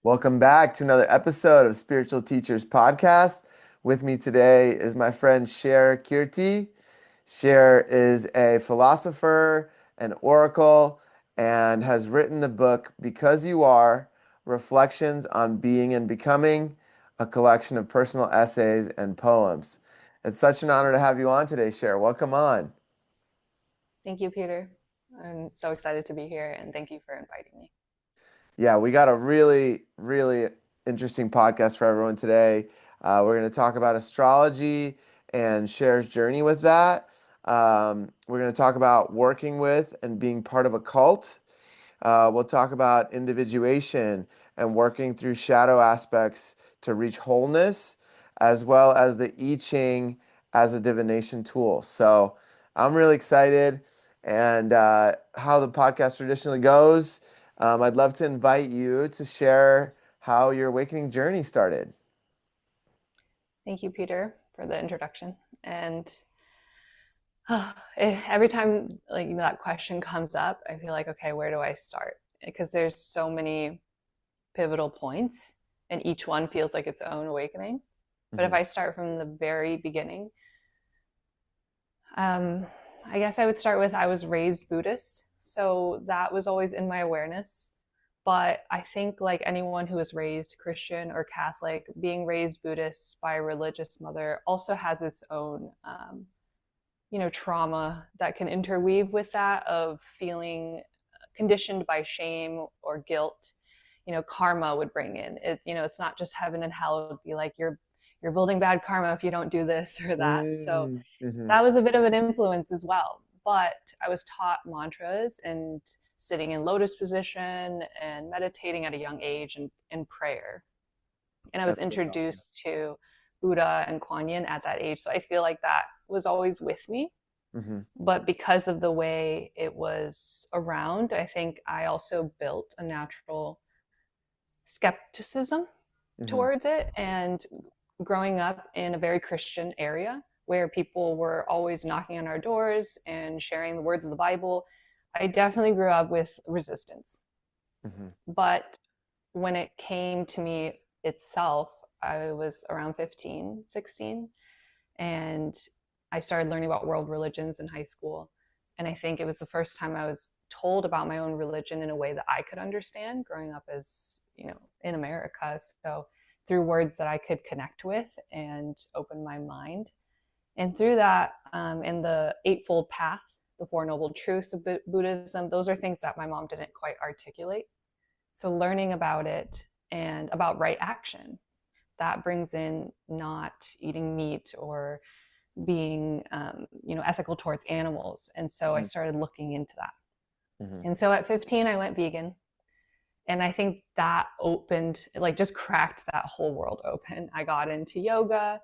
Welcome back to another episode of Spiritual Teachers Podcast. With me today is my friend Sher Kirti. Sher is a philosopher, an oracle, and has written the book Because You Are: Reflections on Being and Becoming, a collection of personal essays and poems. It's such an honor to have you on today, Sher. Welcome on. Thank you, Peter. I'm so excited to be here and thank you for inviting me. Yeah, we got a really interesting podcast for everyone today. We're going to talk about astrology and Cher's journey with that. We're going to talk about working with and being part of a cult. We'll talk about individuation and working through shadow aspects to reach wholeness, as well as the I Ching as a divination tool. So I'm really excited. And how the podcast traditionally goes, I'd love to invite you to share how your awakening journey started. Thank you, Peter, for the introduction. And every time that question comes up, I feel like, okay, where do I start? Because there's so many pivotal points and each one feels like its own awakening. But if Hmm. I start from the very beginning, um, I guess I would start with I was raised Buddhist. So that was always in my awareness. But I think, like anyone who is raised Christian or Catholic, being raised Buddhist by a religious mother also has its own, trauma that can interweave with that of feeling conditioned by shame or guilt. Karma would bring in it. It's not just heaven and hell. It would be like you're building bad karma if you don't do this or that. So Mm-hmm. that was a bit of an influence as well. But I was taught mantras and sitting in lotus position and meditating at a young age and prayer. And I was That's really awesome. introduced to Buddha and Kuan Yin at that age. So I feel like that was always with me. Hmm. But because of the way it was around, I think I also built a natural skepticism Hmm. towards it. And growing up in a very Christian area where people were always knocking on our doors and sharing the words of the Bible, I definitely grew up with resistance. Hmm. But when it came to me itself, I was around 15, 16, and I started learning about world religions in high school. And I think it was the first time I was told about my own religion in a way that I could understand growing up as, in America. So through words that I could connect with and open my mind. And through that, in the Eightfold Path, the Four Noble Truths of Buddhism, those are things that my mom didn't quite articulate. So learning about it and about right action, that brings in not eating meat or being, ethical towards animals. And so I Hmm. started looking into that. Hmm. And so at 15, I went vegan. And I think that opened, like, just cracked that whole world open. I got into yoga.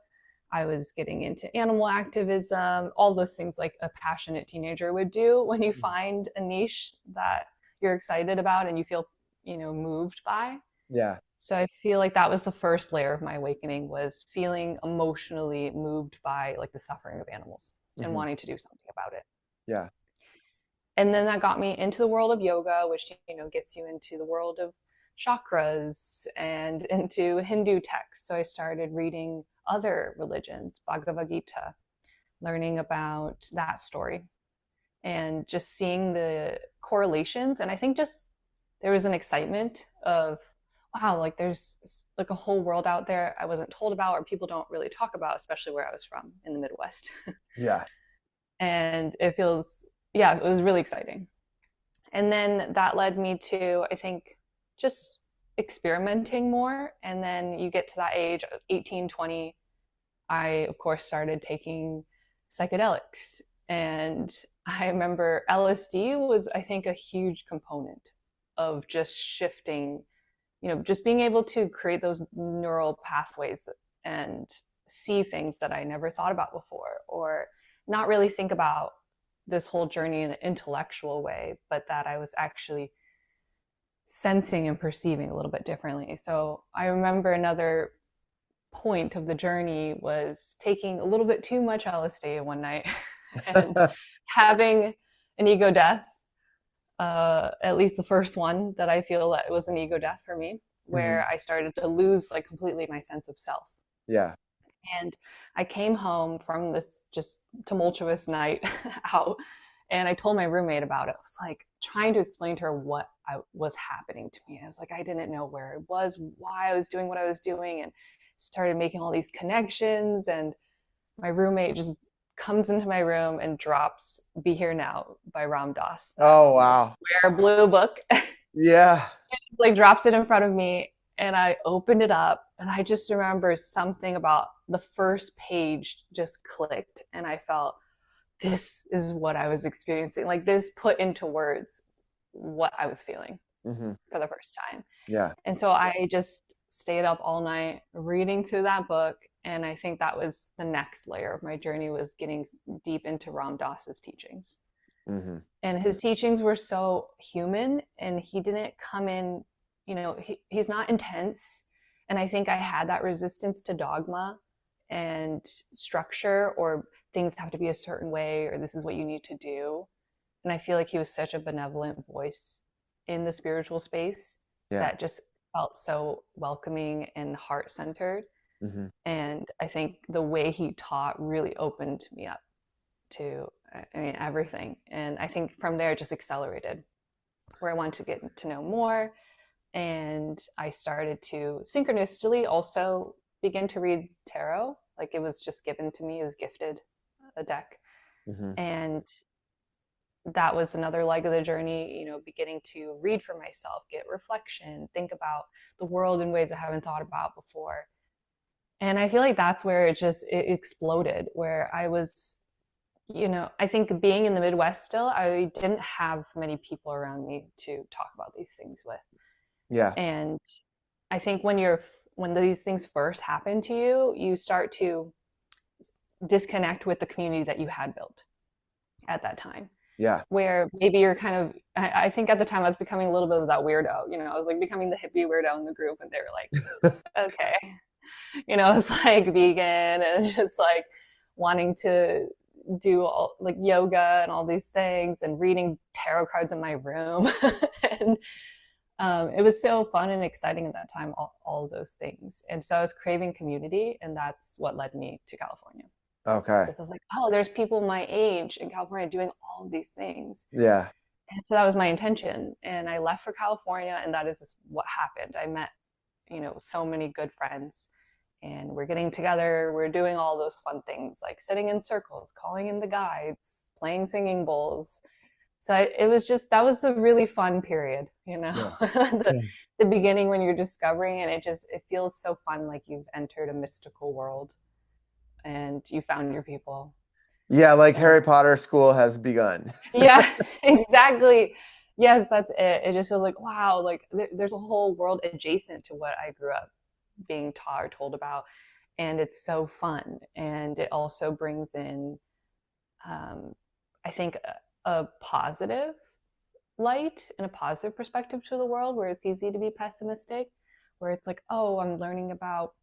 I was getting into animal activism, all those things like a passionate teenager would do when you find a niche that you're excited about and you feel, moved by. Yeah. So I feel like that was the first layer of my awakening, was feeling emotionally moved by like the suffering of animals and Hmm. wanting to do something about it. Yeah. And then that got me into the world of yoga, which gets you into the world of chakras and into Hindu texts. So I started reading other religions, Bhagavad Gita, learning about that story and just seeing the correlations. And I think just there was an excitement of, wow, like there's like a whole world out there I wasn't told about or people don't really talk about, especially where I was from in the Midwest. Yeah. And it feels, yeah, it was really exciting. And then that led me to, I think, just experimenting more. And then you get to that age, 18, 20, I, of course, started taking psychedelics. And I remember LSD was, I think, a huge component of just shifting, just being able to create those neural pathways and see things that I never thought about before, or not really think about this whole journey in an intellectual way, but that I was actually sensing and perceiving a little bit differently. So I remember another point of the journey was taking a little bit too much LSD one night and having an ego death. At least the first one that I feel that was an ego death for me. Hmm. where I started to lose like completely my sense of self. Yeah. And I came home from this just tumultuous night out, and I told my roommate about it. I was like trying to explain to her what was happening to me. I was like, I didn't know where I was, why I was doing what I was doing, and started making all these connections. And my roommate just comes into my room and drops Be Here Now by Ram Dass, that Oh, wow. square blue book. Yeah. Like drops it in front of me, and I opened it up, and I just remember something about the first page just clicked, and I felt this is what I was experiencing. Like this put into words what I was feeling Hmm. for the first time. Yeah. And so I just stayed up all night reading through that book. And I think that was the next layer of my journey, was getting deep into Ram Dass's teachings. Hmm. And his teachings were so human, and he didn't come in, he's not intense. And I think I had that resistance to dogma and structure, or things have to be a certain way, or this is what you need to do. And I feel like he was such a benevolent voice in the spiritual space Yeah. that just felt so welcoming and heart centered. Hmm. And I think the way he taught really opened me up to, I mean, everything. And I think from there it just accelerated, where I wanted to get to know more. And I started to synchronistically also begin to read tarot. Like it was just given to me, it was gifted, a deck. Hmm. And that was another leg of the journey, beginning to read for myself, get reflection, think about the world in ways I haven't thought about before. And I feel like that's where it exploded, where I was, I think being in the Midwest still, I didn't have many people around me to talk about these things with. Yeah. And I think when these things first happen to you, you start to disconnect with the community that you had built at that time. Yeah. Where maybe you're kind of, I think at the time I was becoming a little bit of that weirdo. I was like becoming the hippie weirdo in the group, and they were like, okay, it's like vegan and just like wanting to do all like yoga and all these things, and reading tarot cards in my room. And it was so fun and exciting at that time, all of those things. And so I was craving community, and that's what led me to California. Okay. Because I was like, oh, there's people my age in California doing all of these things. Yeah. And so that was my intention. And I left for California, and that is what happened. I met, so many good friends, and we're getting together. We're doing all those fun things like sitting in circles, calling in the guides, playing singing bowls. So it was just, that was the really fun period, Yeah. the, Yeah. the beginning when you're discovering, and it feels so fun. Like you've entered a mystical world and you found your people. Yeah, like And Harry Potter school has begun. yeah, exactly. Yes, that's it. It just feels like, wow, like there's a whole world adjacent to what I grew up being taught or told about. And it's so fun. And it also brings in, um, I think, a positive light and a positive perspective to the world, where it's easy to be pessimistic, where it's like, oh, I'm learning about,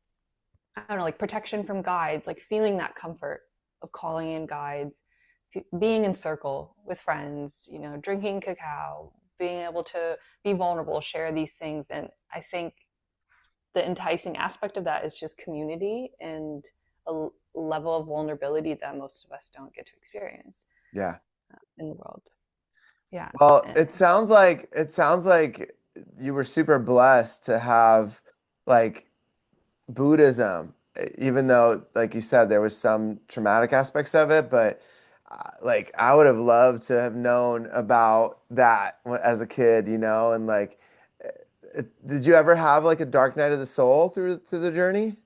I don't know, like protection from guides, like feeling that comfort of calling in guides, being in circle with friends, drinking cacao, being able to be vulnerable, share these things. And I think the enticing aspect of that is just community and a level of vulnerability that most of us don't get to experience Yeah. in the world. Yeah. Well, And, it sounds like you were super blessed to have like Buddhism, even though, like you said, there was some traumatic aspects of it, but like I would have loved to have known about that as a kid, and like, did you ever have like a dark night of the soul through the journey?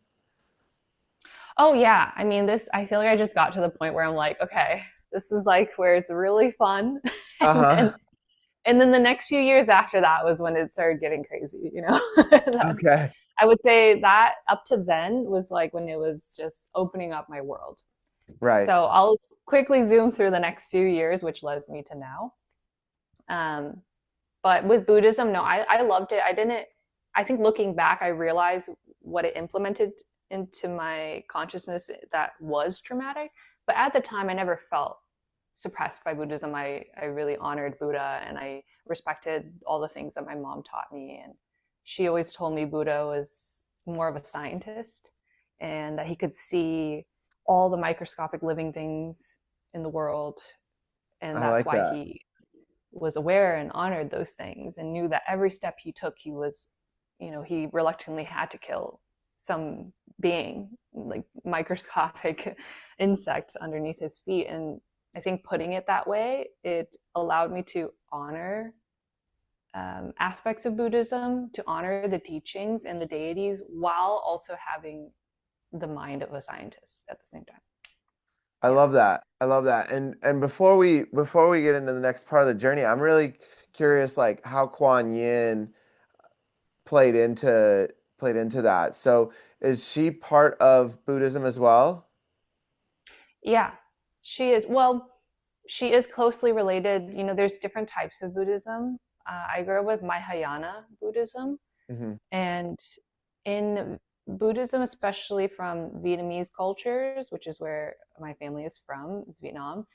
oh yeah, I mean, I feel like I just got to the point where I'm like, okay, this is like where it's really fun. and then Uh-huh. and then the next few years after that was when it started getting crazy. Okay. I would say that up to then was like when it was just opening up my world. Right. So I'll quickly zoom through the next few years, which led me to now. Um, but with Buddhism, no, I loved it. I think looking back, I realized what it implemented into my consciousness that was traumatic. But at the time, I never felt suppressed by Buddhism. I really honored Buddha, and I respected all the things that my mom taught me. And she always told me Buddha was more of a scientist and that he could see all the microscopic living things in the world. And I that's like why that. he was aware and honored those things and knew that every step he took, he was, he reluctantly had to kill some being, like microscopic insect underneath his feet. And I think putting it that way, it allowed me to honor aspects of Buddhism, to honor the teachings and the deities while also having the mind of a scientist at the same time. I Yeah. love that. I love that. And before we get into the next part of the journey, I'm really curious like how Kuan Yin played into played into that. So is she part of Buddhism as well? Yeah, she is. Well, she is closely related. There's different types of Buddhism. I grew up with Mahayana Buddhism, Hmm. and in Buddhism, especially from Vietnamese cultures, which is where my family is from, is Vietnam,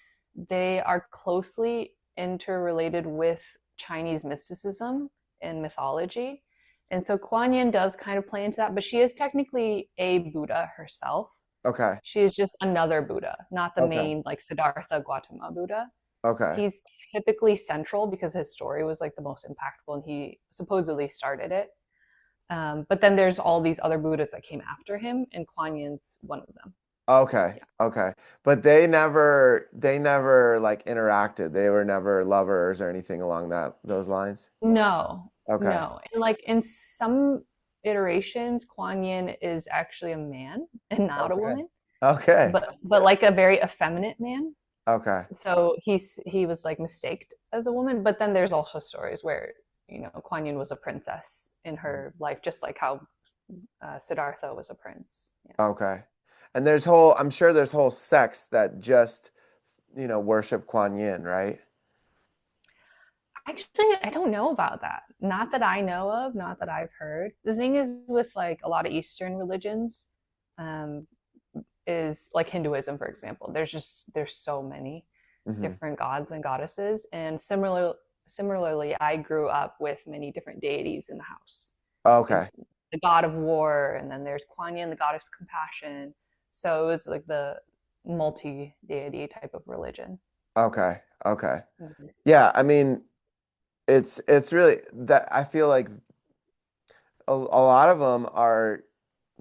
they are closely interrelated with Chinese mysticism and mythology. And so Kuan Yin does kind of play into that, but she is technically a Buddha herself. Okay. She is just another Buddha, not the Okay. main like Siddhartha Gautama Buddha. Okay. He's typically central because his story was like the most impactful and he supposedly started it. But then there's all these other Buddhas that came after him, and Kuan Yin's one of them. Okay. Yeah. Okay. But they never like interacted. They were never lovers or anything along those lines. No, Okay. no. And like in some iterations, Kuan Yin is actually a man and not a Okay. woman, Okay. but like a very effeminate man. Okay. So he was like mistaked as a woman. But then there's also stories where Kuan Yin was a princess in her life, just like how Siddhartha was a prince. Yeah. Okay. And I'm sure there's whole sects that just, worship Kuan Yin, right? Actually, I don't know about that. Not that I know of, not that I've heard. The thing is with like a lot of Eastern religions, um, is like Hinduism, for example. There's so many Hmm. different gods and goddesses, and similarly, I grew up with many different deities in the house, like Okay. the god of war, and then there's Kuan Yin, the goddess of compassion. So it was like the multi deity type of religion. Okay. Okay. Mhm. Yeah, I mean, it's really that I feel like a lot of them are,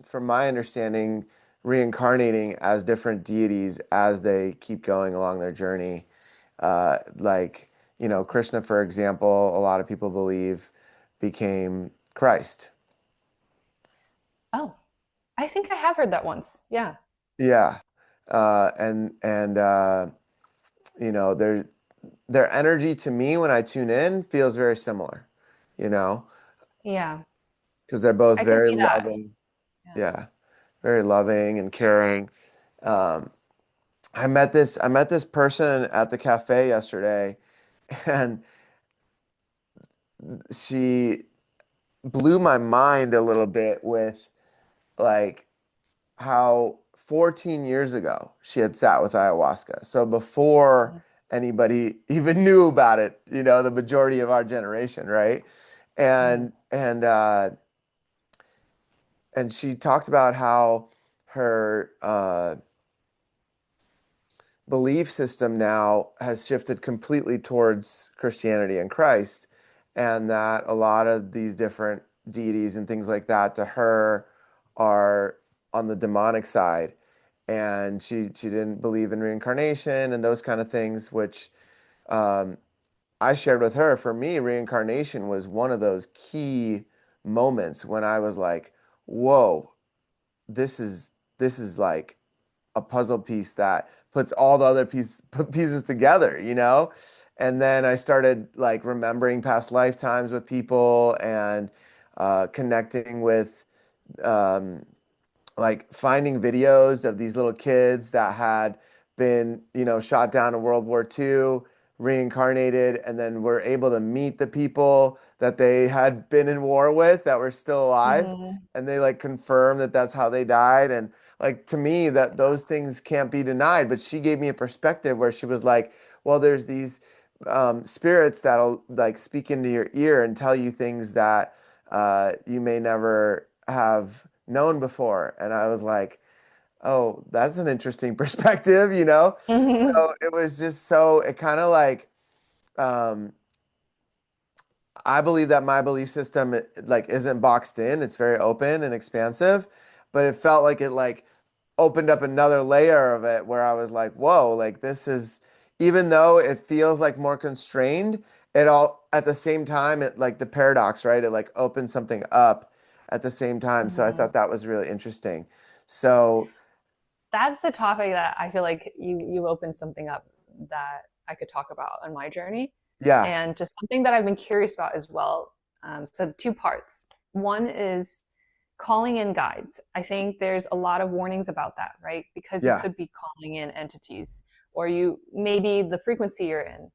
from my understanding, reincarnating as different deities as they keep going along their journey. Like, Krishna, for example, a lot of people believe became Christ. Oh, I think I have heard that once. Yeah. Yeah. And their energy to me when I tune in feels very similar, you know, Yeah. because they're both I can very see that. loving. Yeah. Yeah. Very loving and caring. Um, I met this person at the cafe yesterday, and she blew my mind a little bit with like how 14 years ago she had sat with ayahuasca. So before anybody even knew about it, the majority of our generation, right? Mm-hmm. And she talked about how her belief system now has shifted completely towards Christianity and Christ, and that a lot of these different deities and things like that to her are on the demonic side. And she didn't believe in reincarnation and those kind of things, which um, I shared with her. For me, reincarnation was one of those key moments when I was like, whoa, this is like a puzzle piece that puts all the other pieces together. And then I started like remembering past lifetimes with people and connecting with um, like finding videos of these little kids that had been, shot down in World War II, reincarnated, and then were able to meet the people that they had been in war with that were still alive. Mm-hmm. And they like confirm that that's how they died. And like to me, that those things can't be denied. But she gave me a perspective where she was like, well, there's these spirits that'll like speak into your ear and tell you things that you may never have known before. And I was like, oh, that's an interesting perspective, you know? Hmm. So it was just so, it kind of like, um, I believe that my belief system like isn't boxed in. It's very open and expansive, but it felt like it like opened up another layer of it where I was like, whoa, like this is even though it feels like more constrained, it all at the same time it like the paradox, right? It like opens something up at the same time. So I Hmm. thought that was really interesting. So That's the topic that I feel like you opened something up that I could talk about on my journey, yeah, and just something that I've been curious about as well. So two parts. One is calling in guides. I think there's a lot of warnings about that, right? Because you yeah, could be calling in entities, or you maybe the frequency you're in,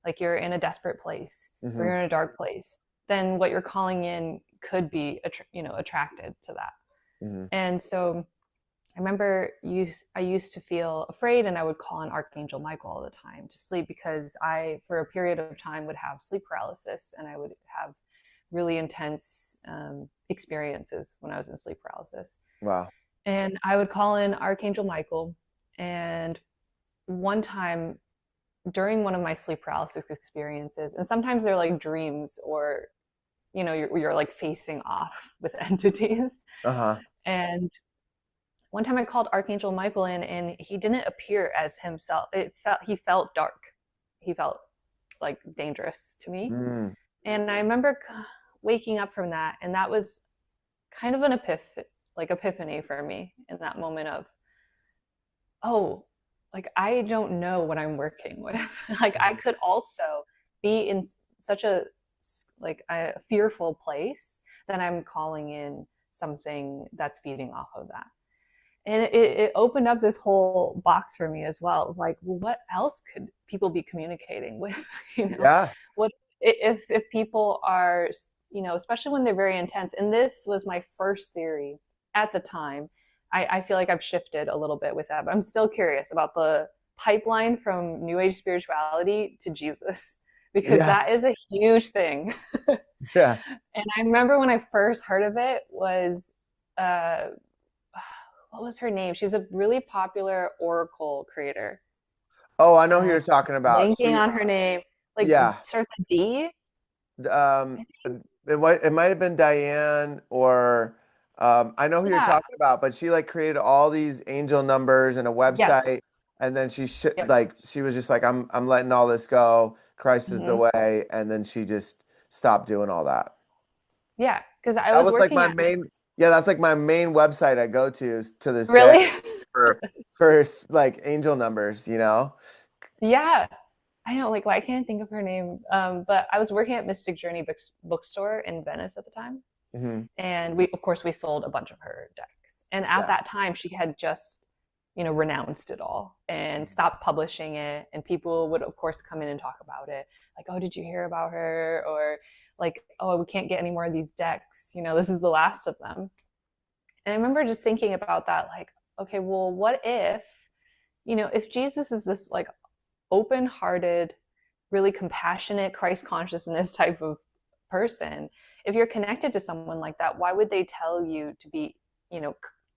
like you're in a desperate place or hmm you're in a dark place, then what you're calling in could be attracted to that. hmm And so I remember I used to feel afraid, and I would call on Archangel Michael all the time to sleep, because I, for a period of time, would have sleep paralysis, and I would have really intense experiences when I was in sleep paralysis. wow, And I would call in Archangel Michael. And one time during one of my sleep paralysis experiences, and sometimes they're like dreams, or you're like facing off with entities. uh-huh, And one time I called Archangel Michael in, and he didn't appear as himself. He felt dark. He felt like dangerous to me. mm, And I remember waking up from that, and that was kind of an epiphany for me in that moment of, oh, like I don't know what I'm working with. Like I could also be in such a like a fearful place that I'm calling in something that's feeding off of that. And it opened up this whole box for me as well. Like, well, what else could people be communicating with? you know, yeah, what if people are, especially when they're very intense. And this was my first theory at the time. I feel like I've shifted a little bit with that, but I'm still curious about the pipeline from New Age spirituality to Jesus, because yeah, that is a huge thing. yeah. And I remember when I first heard of it was uh, what was her name? She's a really popular Oracle creator. Oh, I know who Uh, you're talking about. blanking She, on her name. Like yeah. starts with D. Um, it might have been Diane or I know who you're Yeah. talking about, but she like created all these angel numbers and a website, Yes. and then Yep. like she was just like I'm letting all this go. Christ is the Hmm. way, and then she just stopped doing all that. Yeah, because I That was was like working my at main, yeah, that's like my main website I go to this day really. for like angel numbers, you know? Yeah, I know. Like, why can't I think of her name? But I was working at Mystic Journey bookstore in Venice at the time, Hmm and we, of course, we sold a bunch of her decks. And at Yeah. that time, she had just renounced it all and stopped publishing it. And people would, of course, come in and talk about it, like, oh, did you hear about her? Or like, oh, we can't get any more of these decks, this is the last of them. And I remember just thinking about that, like, okay, well, what if Jesus is this like open-hearted, really compassionate, Christ consciousness type of person, if you're connected to someone like that, why would they tell you to be,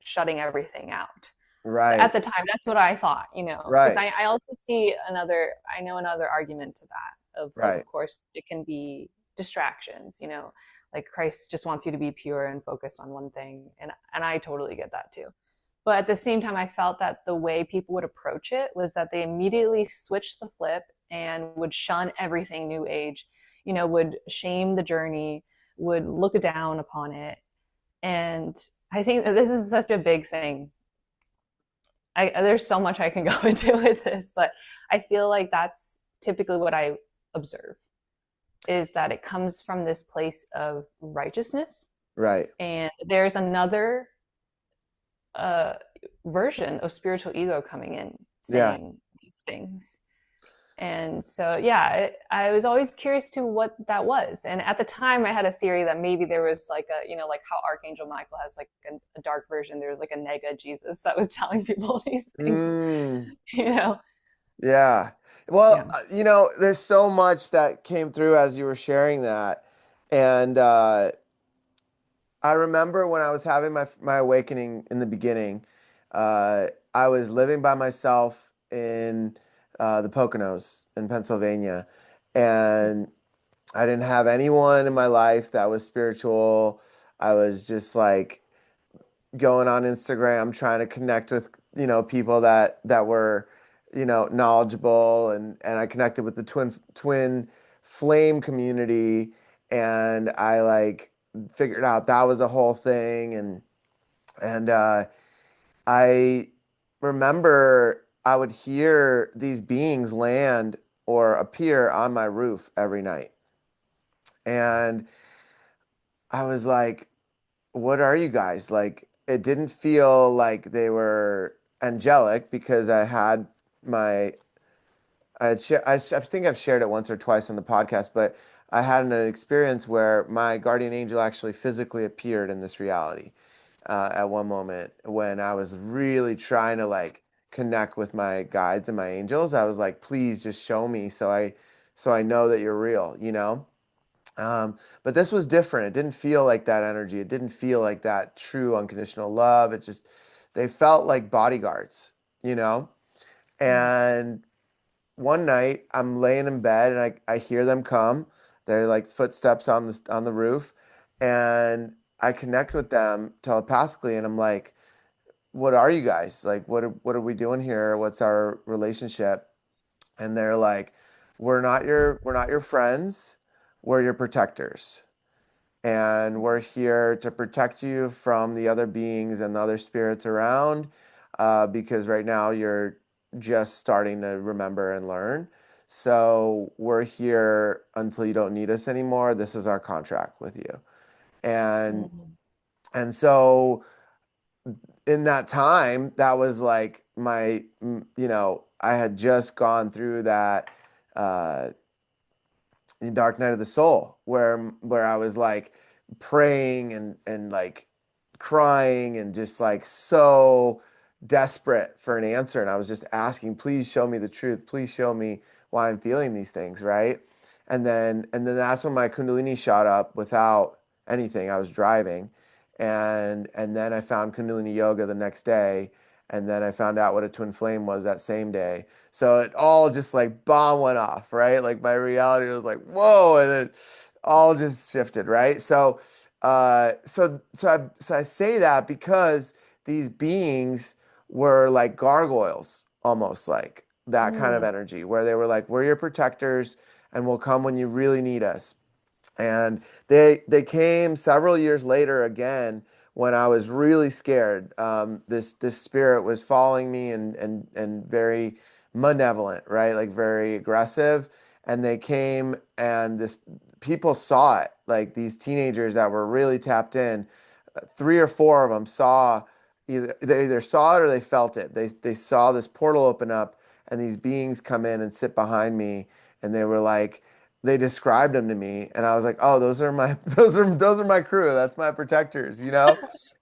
shutting everything out? At Right. the time, that's what I thought, because Right. I also see I know another argument to that of, like, of Right. course it can be distractions, like Christ just wants you to be pure and focused on one thing. And I totally get that too. But at the same time, I felt that the way people would approach it was that they immediately switched the flip and would shun everything new age, would shame the journey, would look down upon it. And I think that this is such a big thing. There's so much I can go into with this, but I feel like that's typically what I observe, is that it comes from this place of righteousness, Right. and there's another uh, version of spiritual ego coming in Yeah. saying these things. And so, yeah, I was always curious to what that was. And at the time, I had a theory that maybe there was like like how Archangel Michael has like a dark version. There was like a nega Jesus that was telling people these things, Mm, you know? yeah. Well, Yeah. there's so much that came through as you were sharing that. And I remember when I was having my awakening in the beginning, I was living by myself in the Poconos in Pennsylvania, and I didn't have anyone in my life that was spiritual. I was just like going on Instagram trying to connect with, people that were, knowledgeable, and I connected with the twin flame community, and I like figured out that was a whole thing, and I remember I would hear these beings land or appear on my roof every night. And I was like, what are you guys? Like, it didn't feel like they were angelic because my, I think I've shared it once or twice on the podcast, but I had an experience where my guardian angel actually physically appeared in this reality at one moment when I was really trying to like connect with my guides and my angels. I was like, please just show me so I know that you're real, you know? But this was different. It didn't feel like that energy. It didn't feel like that true unconditional love. They felt like bodyguards, you know? Mm. And one night I'm laying in bed and I hear them come. They're like footsteps on the roof. And I connect with them telepathically and I'm like, what are you guys? Like, what are we doing here? What's our relationship? And they're like, we're not your friends. We're your protectors. And we're here to protect you from the other beings and the other spirits around, because right now you're just starting to remember and learn. So we're here until you don't need us anymore. This is our contract with you. And Mm. and so in that time, that was like I had just gone through that uh, Dark Night of the Soul, where I was like praying and like crying and just like so desperate for an answer. And I was just asking, please show me the truth. Please show me why I'm feeling these things, right? And then that's when my Kundalini shot up without anything. I was driving, and then I found Kundalini yoga the next day, and then I found out what a twin flame was that same day. So it all just like bomb went off, right? Like my reality was like, whoa, and it all just shifted, right? So I say that because these beings were like gargoyles, almost like that kind of Mm. energy, where they were like, we're your protectors and we'll come when you really need us. And they came several years later again when I was really scared. This spirit was following me and very malevolent, right? Like very aggressive. And they came and this people saw it. Like these teenagers that were really tapped in, three or four of them saw they either saw it or they felt it. They saw this portal open up and these beings come in and sit behind me, and they were like they described them to me, and I was like, oh, those are my those are my crew. That's my protectors, you know.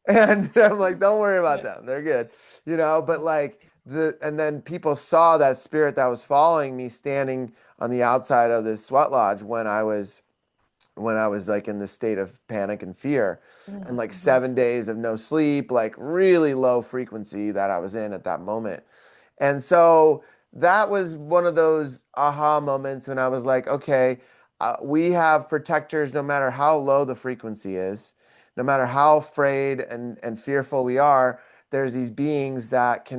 And I'm like, don't worry about Yeah. them. They're good, you know. But like and then people saw that spirit that was following me standing on the outside of this sweat lodge when I was like in this state of panic and fear, and like Mm-hmm. 7 days of no sleep, like really low frequency that I was in at that moment. And so that was one of those aha moments when I was like, okay, we have protectors no matter how low the frequency is, no matter how afraid and fearful we are, there's these beings that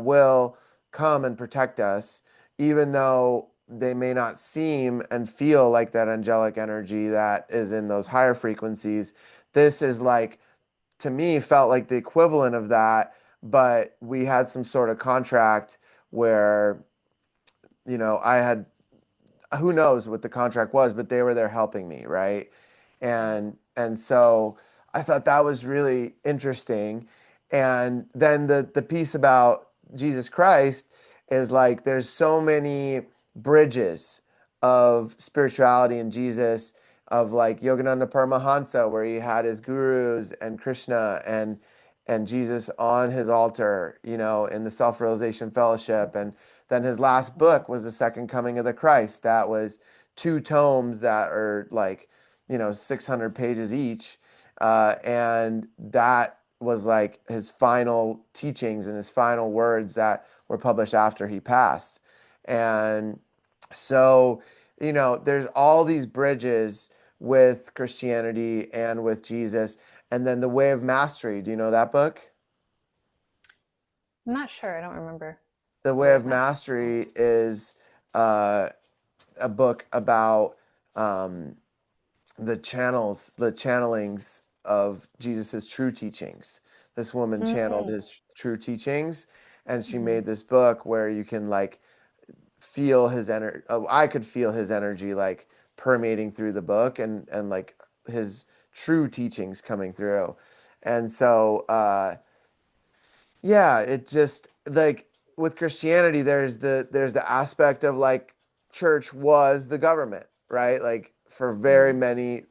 will come and protect us, even though they may not seem and feel like that angelic energy that is in those higher frequencies. This is like, to me, felt like the equivalent of that, but we had some sort of contract where, I had, who knows what the contract was, but they were there helping me, right? And so I thought that was really interesting. And then the piece about Jesus Christ is like there's so many bridges of spirituality in Jesus, of like Yogananda Paramahansa, where he had his gurus and Krishna and Jesus on his altar, in the Self-Realization Fellowship. And then his last book was The Second Coming of the Christ. That was two tomes that are like, 600 pages each. And that was like his final teachings and his final words that were published after he passed. And so, there's all these bridges with Christianity and with Jesus. And then The Way of Mastery. Do you know that book? I'm not sure. I don't remember The the Way way of of master. Mastery is uh, a book about the channelings of Jesus's true teachings. This woman channeled Mm-hmm. his true teachings, and she made this book where you can like feel his energy. I could feel his energy like permeating through the book, and like his true teachings coming through. And so, yeah, it just like with Christianity, there's the aspect of like church was the government, right? Like for very Mm-hmm. many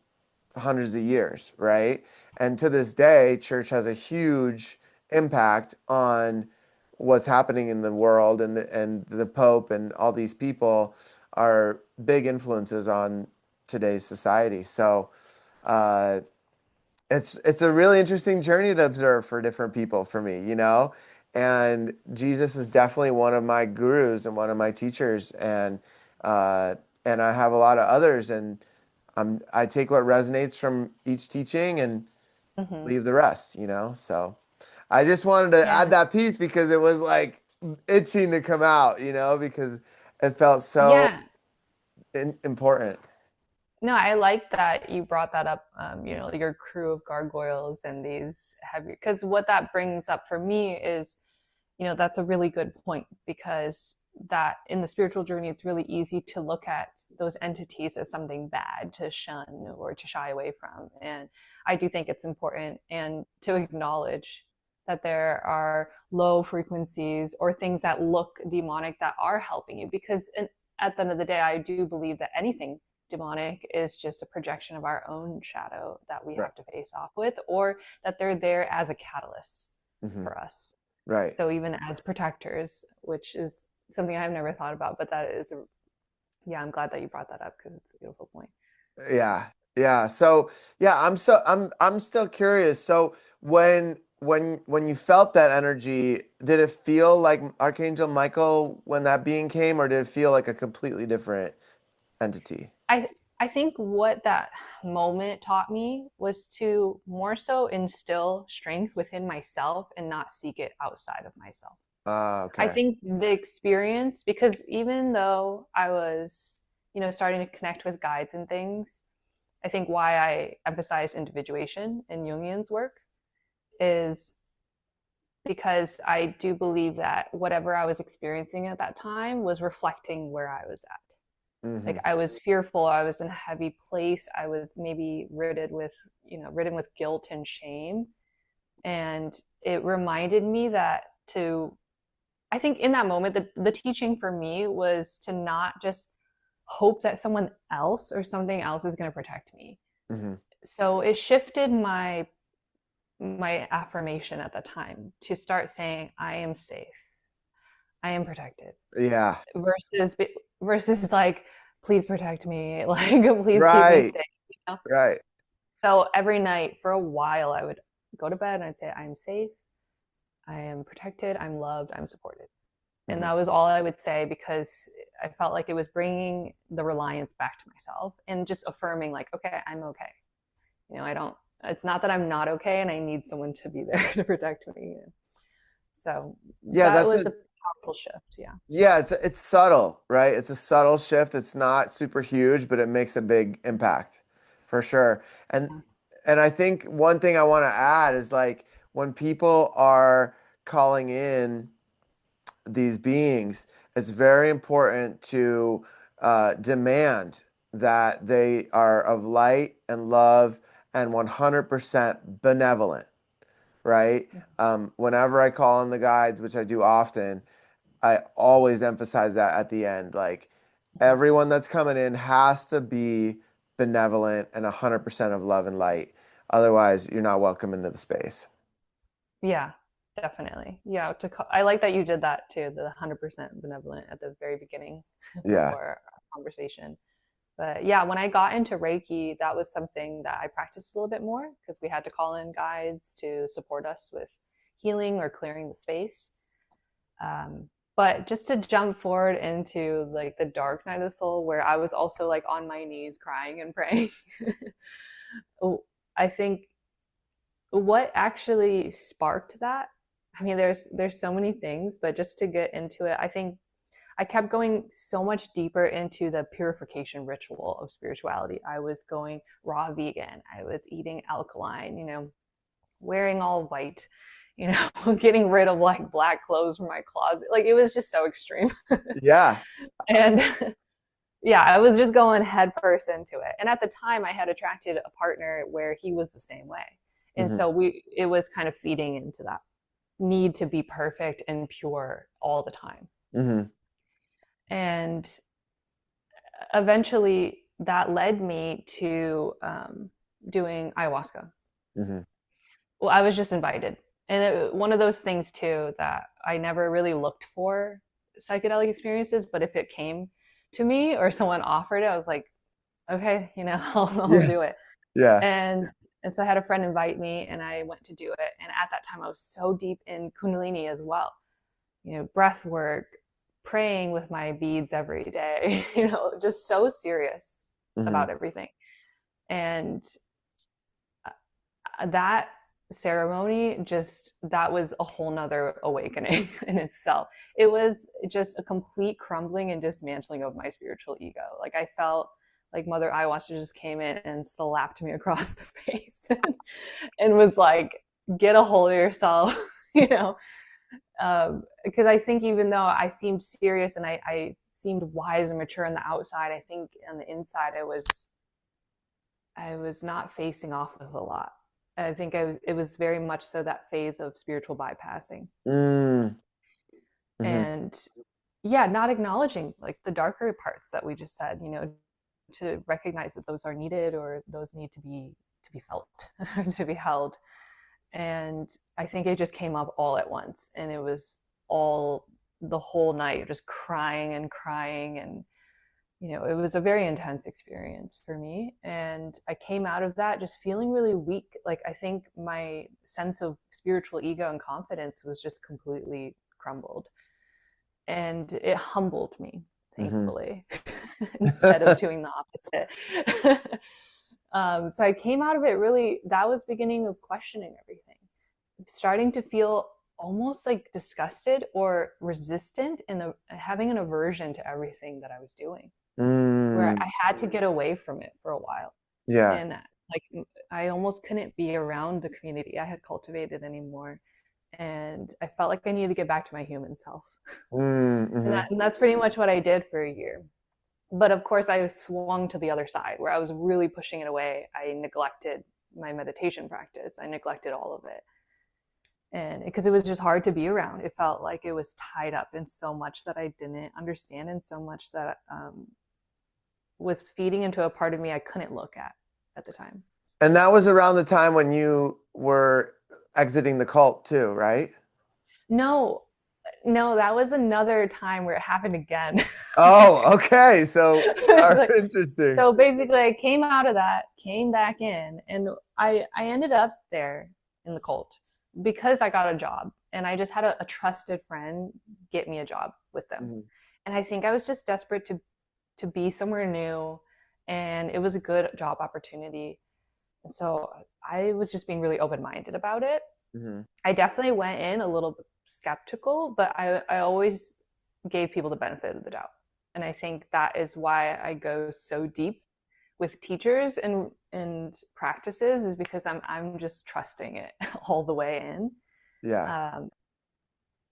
hundreds of years, right? And to this day, church has a huge impact on what's happening in the world, and the Pope and all these people are big influences on today's society. So, uh, it's a really interesting journey to observe for different people for me. And Jesus is definitely one of my gurus and one of my teachers, uh, and I have a lot of others, and I take what resonates from each teaching and Mm-hmm. leave the rest. So I just wanted to add Yeah. that piece because it was like itching to come out, because it felt so Yeah. important. No, I like that you brought that up. Your crew of gargoyles and these heavy, because what that brings up for me is, that's a really good point because that in the spiritual journey, it's really easy to look at those entities as something bad to shun or to shy away from. And I do think it's important and to acknowledge that there are low frequencies or things that look demonic that are helping you because at the end of the day, I do believe that anything demonic is just a projection of our own shadow that we Right. have to face off with, or that they're there as a catalyst Hmm. for us. Right. So even as protectors, which is something I've never thought about, but that is, yeah, I'm glad that you brought that up because it's a beautiful point. Yeah. Yeah. So yeah, I'm still curious. So when you felt that energy, did it feel like Archangel Michael when that being came, or did it feel like a completely different entity? I I think what that moment taught me was to more so instill strength within myself and not seek it outside of myself. Ah, I okay. think the experience, because even though I was, starting to connect with guides and things, I think why I emphasize individuation in Jungian's work is because I do believe that whatever I was experiencing at that time was reflecting where I was at. Hmm. Like I was fearful, I was in a heavy place, I was maybe ridden with guilt and shame. And it reminded me that to I think in that moment, the teaching for me was to not just hope that someone else or something else is going to protect me. Hmm. So it shifted my affirmation at the time to start saying, I am safe, I am protected, Yeah. versus versus like, please protect me, like please keep me Right. safe. You know? Right. So every night for a while, I would go to bed and I'd say, I'm safe, I am protected, I'm loved, I'm supported. And Hmm. that was all I would say because I felt like it was bringing the reliance back to myself and just affirming, like, okay, I'm okay. I don't, it's not that I'm not okay and I need someone to be there to protect me. So Yeah, that that's was a a powerful shift. Yeah. yeah, it's subtle, right? It's a subtle shift. It's not super huge, but it makes a big impact for sure. And Yeah. and I think one thing I want to add is like when people are calling in these beings, it's very important to demand that they are of light and love and 100% benevolent, right? Whenever I call in the guides, which I do often, I always emphasize that at the end. Like everyone that's coming in has to be benevolent and 100% of love and light. Otherwise, you're not welcome into the space. Yeah, definitely. Yeah. I like that you did that too, the 100% benevolent at the very beginning Yeah. for our conversation. But yeah, when I got into Reiki, that was something that I practiced a little bit more because we had to call in guides to support us with healing or clearing the space. But just to jump forward into like the dark night of the soul, where I was also like on my knees crying and praying, I think what actually sparked that, I mean, there's so many things, but just to get into it, I think I kept going so much deeper into the purification ritual of spirituality. I was going raw vegan. I was eating alkaline, wearing all white, getting rid of like black clothes from my closet. Like it was just so extreme. Yeah. And yeah, I was just going head first into it. And at the time I had attracted a partner where he was the same way. And Mm-hmm. so it was kind of feeding into that need to be perfect and pure all the time. Mm-hmm. And eventually that led me to doing ayahuasca. Mm-hmm. Well, I was just invited. And one of those things too that I never really looked for psychedelic experiences, but if it came to me or someone offered it, I was like, okay, I'll Yeah. do it. Yeah. And so I had a friend invite me and I went to do it. And at that time I was so deep in Kundalini as well, breath work, praying with my beads every day, just so serious Mm-hmm. about everything. And that ceremony, that was a whole nother awakening in itself. It was just a complete crumbling and dismantling of my spiritual ego. Like I felt like Mother Ayahuasca just came in and slapped me across the face and was like, get a hold of yourself, because I think even though I seemed serious and I seemed wise and mature on the outside, I think on the inside I was not facing off with a lot. I think it was very much so that phase of spiritual bypassing. Mm-hmm. And yeah, not acknowledging like the darker parts that we just said, to recognize that those are needed or those need to be felt, to be held. And I think it just came up all at once, and it was all the whole night just crying and crying, and it was a very intense experience for me. And I came out of that just feeling really weak. Like I think my sense of spiritual ego and confidence was just completely crumbled, and it humbled me, Mm-hmm. thankfully, instead of doing the opposite. So I came out of it really, that was beginning of questioning everything, starting to feel almost like disgusted or resistant and having an aversion to everything that I was doing, where I had to get away from it for a while. Yeah. And like I almost couldn't be around the community I had cultivated anymore. And I felt like I needed to get back to my human self. Mm-hmm. And that's pretty much what I did for a year. But of course, I swung to the other side where I was really pushing it away. I neglected my meditation practice. I neglected all of it. And because it was just hard to be around, it felt like it was tied up in so much that I didn't understand, and so much that was feeding into a part of me I couldn't look at the time. And that was around the time when you were exiting the cult too, right? No, that was another time where it happened again. Oh, okay. So Like, interesting. so basically, I came out of that, came back in, and I ended up there in the cult because I got a job, and I just had a trusted friend get me a job with them. Mm-hmm. And I think I was just desperate to be somewhere new, and it was a good job opportunity. And so I was just being really open-minded about it. Mm-hmm. I definitely went in a little bit skeptical, but I always gave people the benefit of the doubt. And I think that is why I go so deep with teachers and practices, is because I'm just trusting it all the way in. Yeah.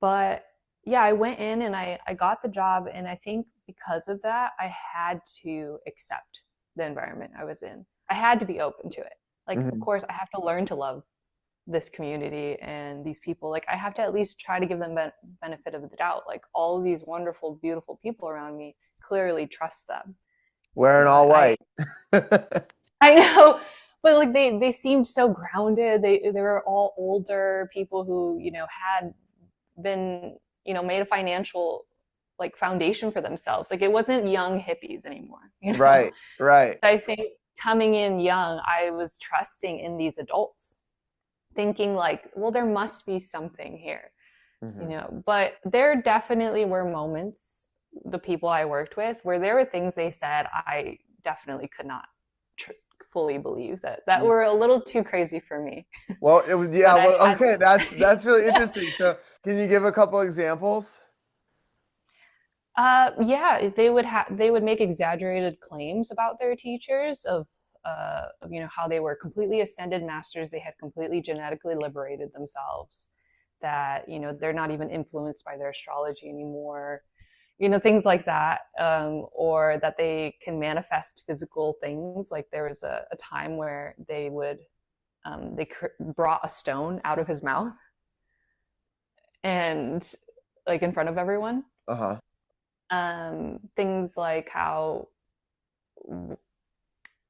But yeah, I went in and I got the job, and I think because of that, I had to accept the environment I was in. I had to be open to it. Like, Mm-hmm. of course, I have to learn to love this community and these people. Like, I have to at least try to give them benefit of the doubt. Like, all of these wonderful, beautiful people around me, clearly trust them. Wearing all But white. I know, but like they seemed so grounded. They were all older people who had been made a financial like foundation for themselves. Like it wasn't young hippies anymore, you know? Right, right. So I think coming in young, I was trusting in these adults, thinking like, well, there must be something here, you Hmm. know? But there definitely were moments, the people I worked with, where there were things they said I definitely could not tr- fully believe that were a little too crazy for me. Well, it was, yeah, But I well, had okay, that's really interesting. So, can you give a couple examples? yeah, they would make exaggerated claims about their teachers of, you know, how they were completely ascended masters, they had completely genetically liberated themselves, that, you know, they're not even influenced by their astrology anymore, you know, things like that, or that they can manifest physical things. Like there was a time where they would brought a stone out of his mouth and like in front of everyone. Uh-huh. Things like how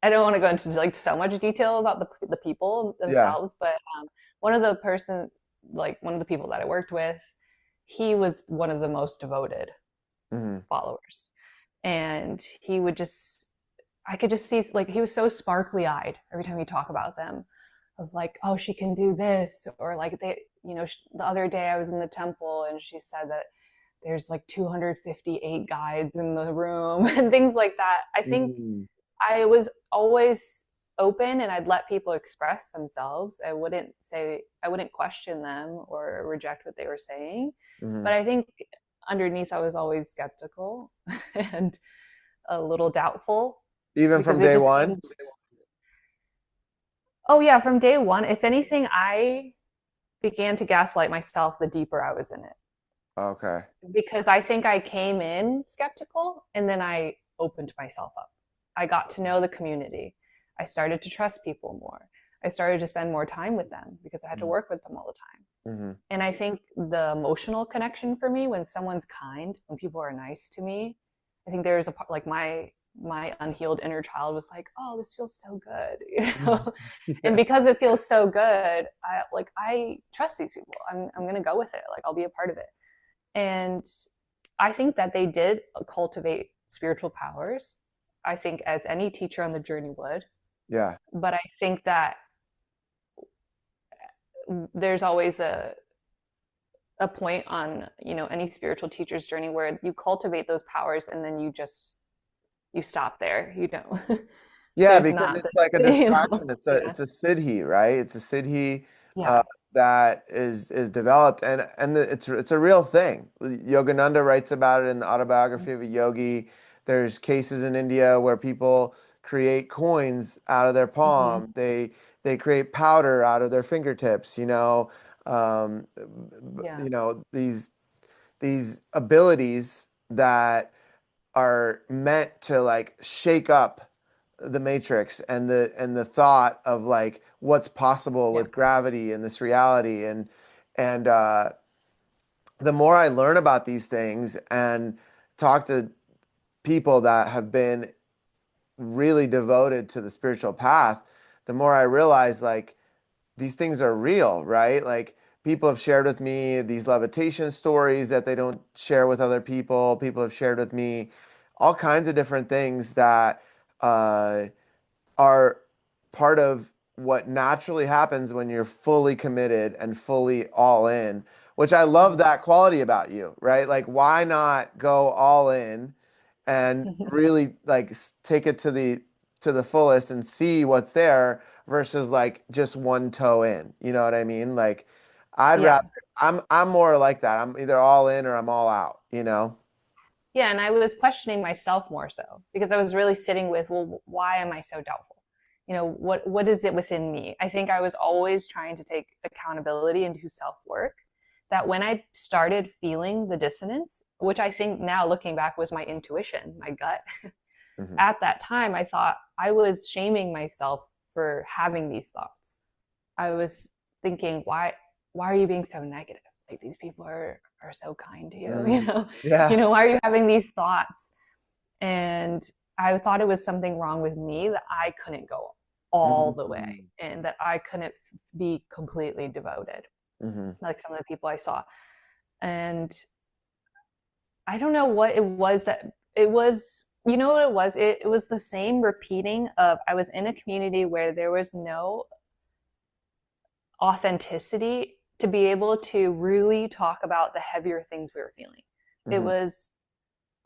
I don't want to go into like so much detail about the people Yeah. themselves, but one of the person like one of the people that I worked with, he was one of the most devoted Hmm. followers, and he would just I could just see like he was so sparkly eyed every time he talked about them, of like, oh, she can do this, or like they, you know, the other day I was in the temple and she said that there's like 258 guides in the room and things like that. I think Mm. I was always open and I'd let people express themselves. I wouldn't question them or reject what they were saying. But Hmm. I think underneath I was always skeptical and a little doubtful Even because from it day just one? seemed, oh yeah, from day one, if anything, I began to gaslight myself the deeper I was in it. Okay. Because I think I came in skeptical and then I opened myself up. I got to know the community. I started to trust people more. I started to spend more time with them because I had to work with them all the time. Mm-hmm. And I think the emotional connection for me, when someone's kind, when people are nice to me, I think there's a part like my unhealed inner child was like, oh, this feels so good, you know. And Yeah. because it feels so good, I trust these people. I'm gonna go with it. Like I'll be a part of it. And I think that they did cultivate spiritual powers. I think as any teacher on the journey would. Yeah. But I think that there's always a point on, you know, any spiritual teacher's journey where you cultivate those powers and then you stop there, you know. Yeah, There's because not it's like a this, you know. distraction. Yeah. It's a siddhi, right? It's a siddhi Yeah. uh, that is developed, and it's a real thing. Yogananda writes about it in the autobiography of a yogi. There's cases in India where people create coins out of their Mm-hmm. palm. They create powder out of their fingertips. Um, Yeah. you know these abilities that are meant to like shake up the matrix and the thought of like what's possible Yeah. with gravity and this reality and the more I learn about these things and talk to people that have been really devoted to the spiritual path, the more I realize like these things are real, right? Like people have shared with me these levitation stories that they don't share with other people. People have shared with me all kinds of different things that uh, are part of what naturally happens when you're fully committed and fully all in, which I love that quality about you, right? Like, why not go all in and Mm-hmm. really like take it to the fullest and see what's there versus like just one toe in. You know what I mean? Like, I'd Yeah. rather I'm more like that. I'm either all in or I'm all out, you know? Yeah, and I was questioning myself more so because I was really sitting with, well, why am I so doubtful? You know, what is it within me? I think I was always trying to take accountability and do self work. That when I started feeling the dissonance, which I think now looking back was my intuition, my gut, Hmm. at that time I thought I was shaming myself for having these thoughts. I was thinking, why are you being so negative? Like these people are so kind to you, you Mm. know, you Yeah. know, why are you having these thoughts? And I thought it was something wrong with me that I couldn't go all the way Mm-hmm. and that I couldn't be completely devoted, Mm-hmm. like some of the people I saw. And I don't know what it was that it was. You know what it was? It was the same repeating of I was in a community where there was no authenticity to be able to really talk about the heavier things we were feeling. It Hmm. was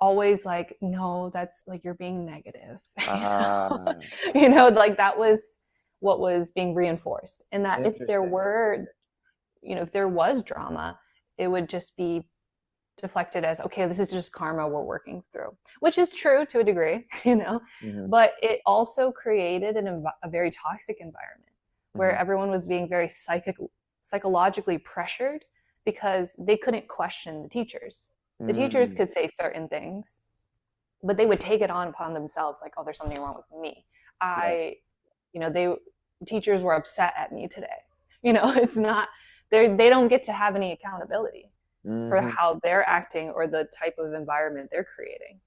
always like, no, that's like you're being negative. Ah, Like that was what was being reinforced. And that if there interesting. were, if there was drama, it would just be deflected as, okay, this is just karma we're working through, which is true to a degree, Hmm. but it also created a very toxic environment where Hmm. everyone was being very psychologically pressured because they couldn't question the teachers. The teachers Mm. could say certain things, but they would take it on upon themselves like, oh, there's something wrong with me. Yeah. I, they teachers were upset at me today. It's not they don't get to have any accountability for Hmm. how they're acting or the type of environment they're creating,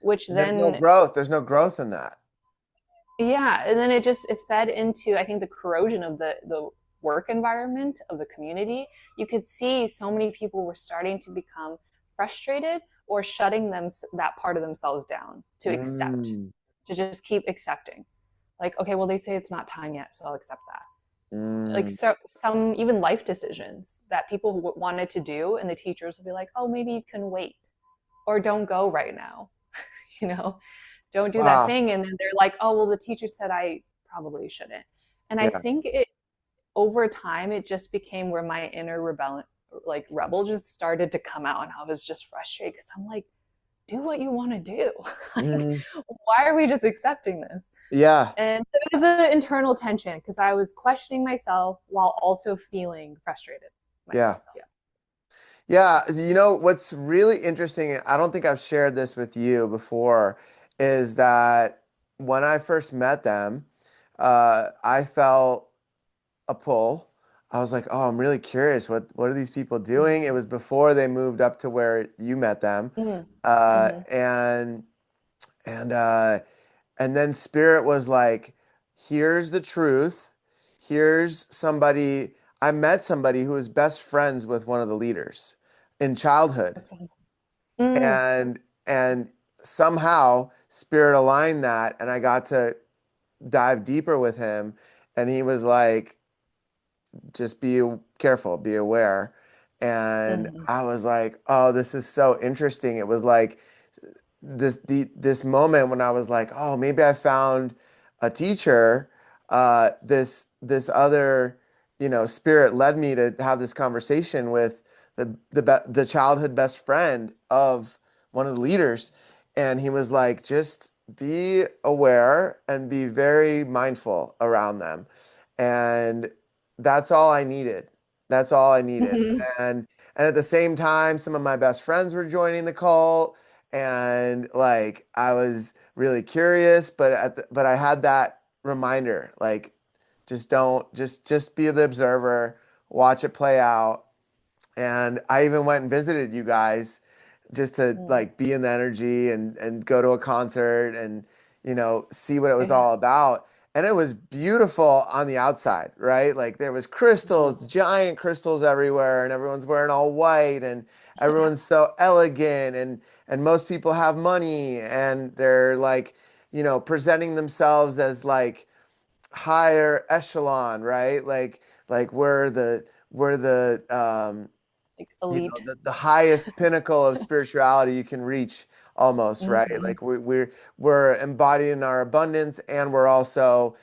which And there's no then, growth. There's no growth in that. yeah, and then it fed into, I think, the corrosion of the work environment of the community. You could see so many people were starting to become frustrated or shutting that part of themselves down to accept, Mm. to just keep accepting, like, okay, well, they say it's not time yet, so I'll accept that. Like, Mm. so some even life decisions that people wanted to do, and the teachers would be like, oh, maybe you can wait, or don't go right now. you know don't do that Wow. thing, and then they're like, oh, well, the teacher said I probably shouldn't. And I Yeah. think it over time it just became where my inner rebel just started to come out, and I was just frustrated because I'm like, do what you want to do. Like, Mm. why are we just accepting this? Yeah. And so it was an internal tension because I was questioning myself while also feeling frustrated Yeah. myself. Yeah. Yeah, what's really interesting, I don't think I've shared this with you before, is that when I first met them, I felt a pull. I was like, oh, I'm really curious. What are these people doing? It Mm-hmm. was before they moved up to where you met them. Mm-hmm. Uh, Mm-hmm. and and uh, and then Spirit was like, here's the truth. Here's somebody. I met somebody who was best friends with one of the leaders in childhood. Okay. Mm. And somehow Spirit aligned that, and I got to dive deeper with him. And he was like, just be careful, be aware. And Mm-hmm. I was like, oh, this is so interesting. It was like this moment when I was like, oh, maybe I found a teacher. This other, spirit led me to have this conversation with the childhood best friend of one of the leaders, and he was like, just be aware and be very mindful around them, and that's all I needed. That's all I needed. Mm-hmm. And at the same time, some of my best friends were joining the cult, and like I was really curious, but but I had that reminder, like just don't just be the observer, watch it play out. And I even went and visited you guys just to Mm. like be in the energy and go to a concert and see what it was Yeah. all about. And it was beautiful on the outside, right? Like there was crystals, Mm-hmm. giant crystals everywhere, and everyone's wearing all white, and Yeah. everyone's so elegant, and most people have money, and they're like, presenting themselves as like higher echelon, right? Like we're the Like elite. the highest pinnacle of spirituality you can reach almost, right? Mm-hmm. Like we're embodying our abundance, and we're also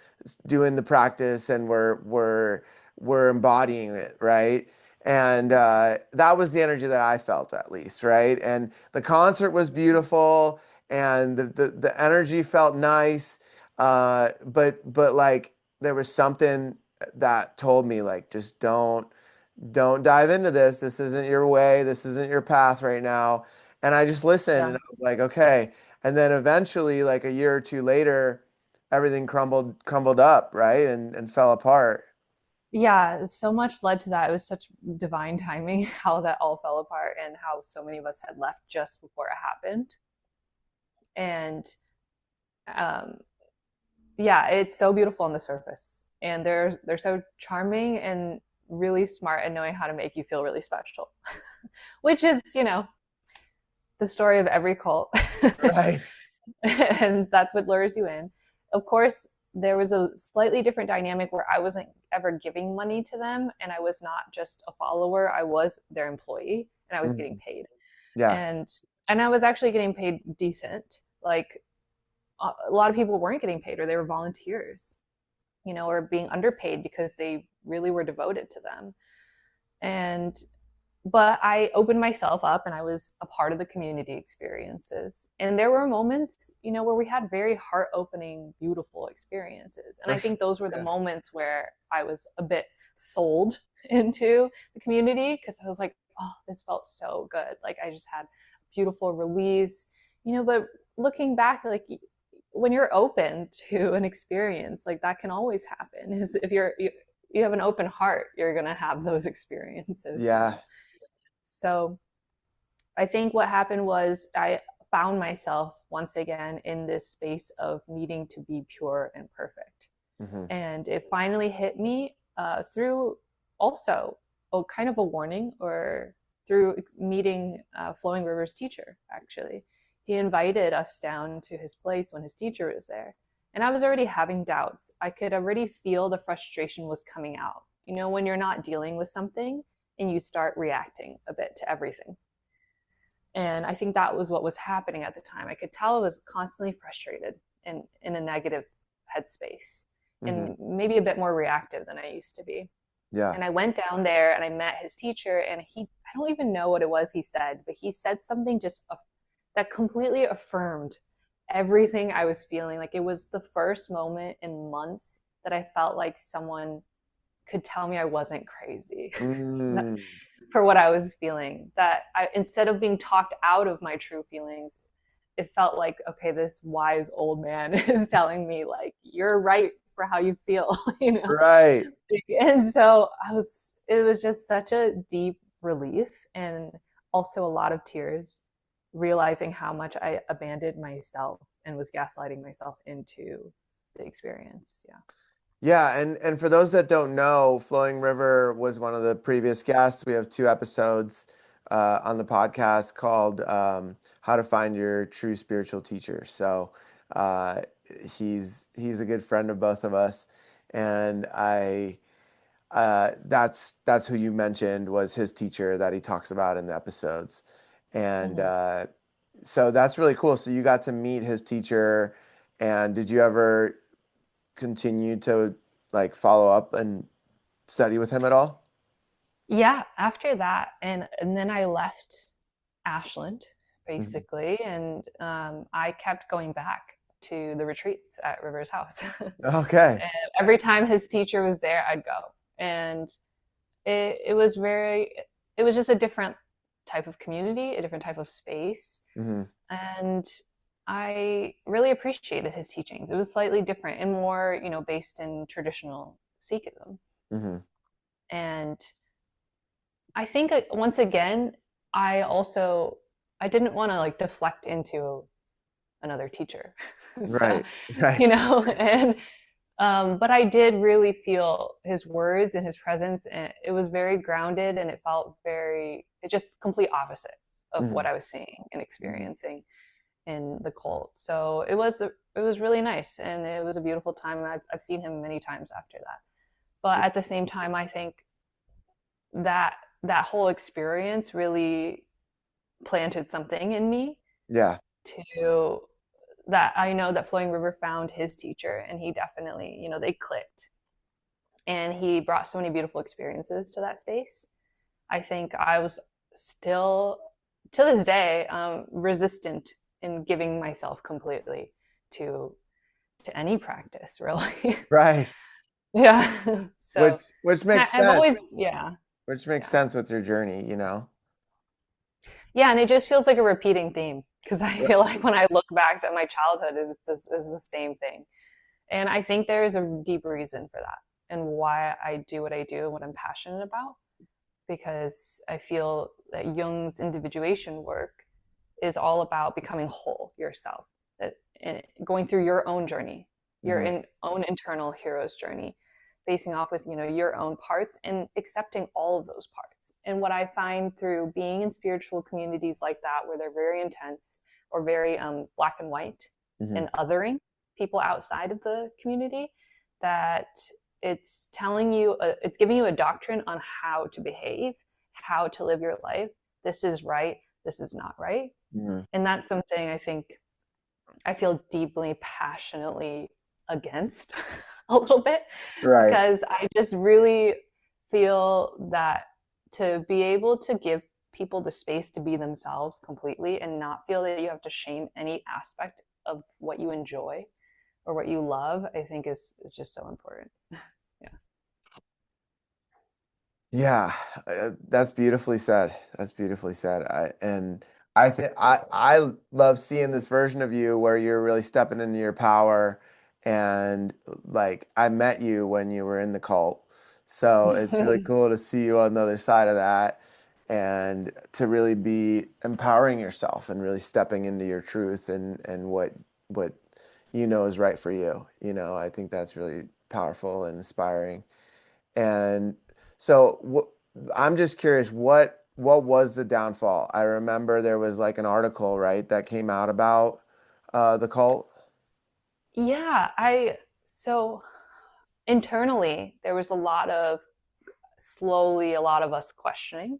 doing the practice, and we're embodying it, right? And that was the energy that I felt, at least, right? And the concert was beautiful, and the energy felt nice, but like there was something that told me, like, just don't dive into this. This isn't your way. This isn't your path right now. And I just listened, and Yeah. I was like, okay. And then eventually, like a year or two later, everything crumbled up, right? And fell apart. Yeah, so much led to that. It was such divine timing how that all fell apart and how so many of us had left just before it happened. And um, yeah, it's so beautiful on the surface. And they're so charming and really smart at knowing how to make you feel really special. Which is, the story of every cult. Right. And that's what lures you in. Of course, there was a slightly different dynamic where I wasn't ever giving money to them, and I was not just a follower, I was their employee, and I was getting Mhm. paid. Yeah. And I was actually getting paid decent. Like a lot of people weren't getting paid, or they were volunteers, or being underpaid because they really were devoted to them. And but I opened myself up and I was a part of the community experiences. And there were moments, where we had very heart opening, beautiful experiences. And For I think those were the Yes. moments where I was a bit sold into the community, because I was like, oh, this felt so good. Like I just had a beautiful release, but looking back, like when you're open to an experience, like that can always happen. Is if you have an open heart, you're going to have those experiences. Yeah. So I think what happened was I found myself once again in this space of needing to be pure and perfect. Hmm. And it finally hit me through also kind of a warning, or through meeting Flowing River's teacher, actually. He invited us down to his place when his teacher was there. And I was already having doubts. I could already feel the frustration was coming out. When you're not dealing with something and you start reacting a bit to everything. And I think that was what was happening at the time. I could tell I was constantly frustrated and in a negative headspace, Hmm. and maybe a bit more reactive than I used to be. Yeah. And I went down there and I met his teacher, and I don't even know what it was he said, but he said something just that completely affirmed everything I was feeling. Like it was the first moment in months that I felt like someone could tell me I wasn't crazy. Mm. For what I was feeling. That instead of being talked out of my true feelings, it felt like, okay, this wise old man is telling me like, you're right for how you feel, Right. And so it was just such a deep relief, and also a lot of tears, realizing how much I abandoned myself and was gaslighting myself into the experience. Yeah. Yeah, and for those that don't know, Flowing River was one of the previous guests. We have two episodes on the podcast called "How to Find Your True Spiritual Teacher." So uh, he's a good friend of both of us, and that's who you mentioned was his teacher that he talks about in the episodes, and Mm-hmm. so that's really cool. So you got to meet his teacher, and did you ever continue to like follow up and study with him at all? Yeah, after that, and then I left Ashland Mhm. basically, and I kept going back to the retreats at River's house. Okay. And every time his teacher was there, I'd go, and it was it was just a different type of community, a different type of space, Hmm. and I really appreciated his teachings. It was slightly different and more, based in traditional Sikhism, Hmm. and I think once again, I didn't want to like deflect into another teacher. So, Right. Right. and but I did really feel his words and his presence, and it was very grounded, and it felt it's just complete opposite of Hmm. what I was seeing and experiencing in the cult. So it was really nice, and it was a beautiful time. I've seen him many times after that. But at the same time, I think that that whole experience really planted something in me Yeah. to that I know that Flowing River found his teacher, and he definitely, they clicked, and he brought so many beautiful experiences to that space. I think I was still to this day resistant in giving myself completely to any practice, really. Right. Yeah. Which So which makes I've sense. always, yeah, Which makes yeah. sense with your journey, you know. Yeah, and it just feels like a repeating theme, because I feel like when I look back at my childhood, it was the same thing. And I think there is a deep reason for that, and why I do what I do and what I'm passionate about, because I feel that Jung's individuation work is all about becoming whole yourself, that going through your own journey, Hmm. own internal hero's journey, facing off with, your own parts and accepting all of those parts. And what I find through being in spiritual communities like that, where they're very intense or very black and white Mm-hmm. and othering people outside of the community, that it's telling you, it's giving you a doctrine on how to behave, how to live your life. This is right. This is not right. Mm-hmm. And that's something I think I feel deeply, passionately against a little bit, Right. because I just really feel that to be able to give people the space to be themselves completely and not feel that you have to shame any aspect of what you enjoy or what you love, I think is just so important. Yeah. Yeah, that's beautifully said. That's beautifully said. I think I love seeing this version of you where you're really stepping into your power, and like I met you when you were in the cult. So it's really cool to see you on the other side of that and to really be empowering yourself and really stepping into your truth and what you know is right for you. I think that's really powerful and inspiring. And so I'm just curious, what was the downfall? I remember there was like an article, right, that came out about the cult. Yeah, so internally there was a lot of us questioning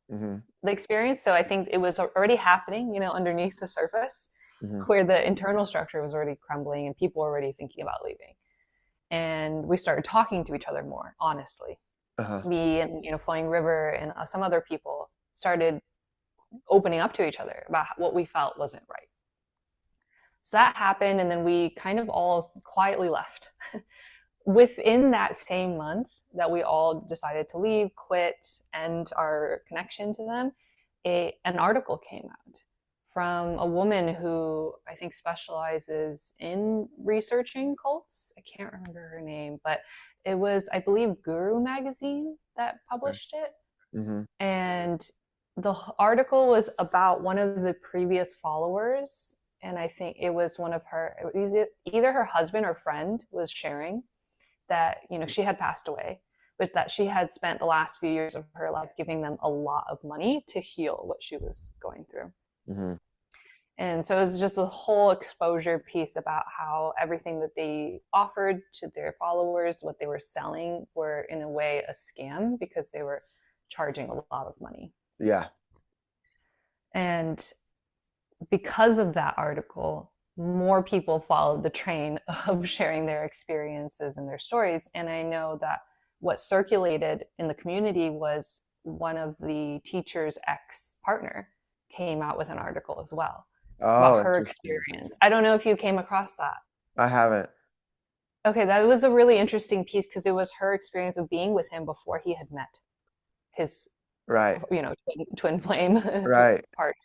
Hmm. the experience. So I think it was already happening, underneath the surface, Hmm. where the internal structure was already crumbling and people were already thinking about leaving. And we started talking to each other more honestly. Uh-huh. Me and Flowing River and some other people started opening up to each other about what we felt wasn't right. So that happened, and then we kind of all quietly left. Within that same month that we all decided to leave, quit, end our connection to them, an article came out from a woman who I think specializes in researching cults. I can't remember her name, but it was, I believe, Guru magazine that Okay. published it. Hmm. And the article was about one of the previous followers. And I think it was it was either her husband or friend was sharing that she had passed away, but that she had spent the last few years of her life giving them a lot of money to heal what she was going through. Hmm. And so it was just a whole exposure piece about how everything that they offered to their followers, what they were selling, were in a way a scam because they were charging a lot of money. Yeah. And because of that article, more people followed the train of sharing their experiences and their stories. And I know that what circulated in the community was one of the teacher's ex-partner came out with an article as well about Oh, her interesting. experience. I don't know if you came across that. I haven't. Okay, that was a really interesting piece because it was her experience of being with him before he had met his, Right. twin flame Right. partner.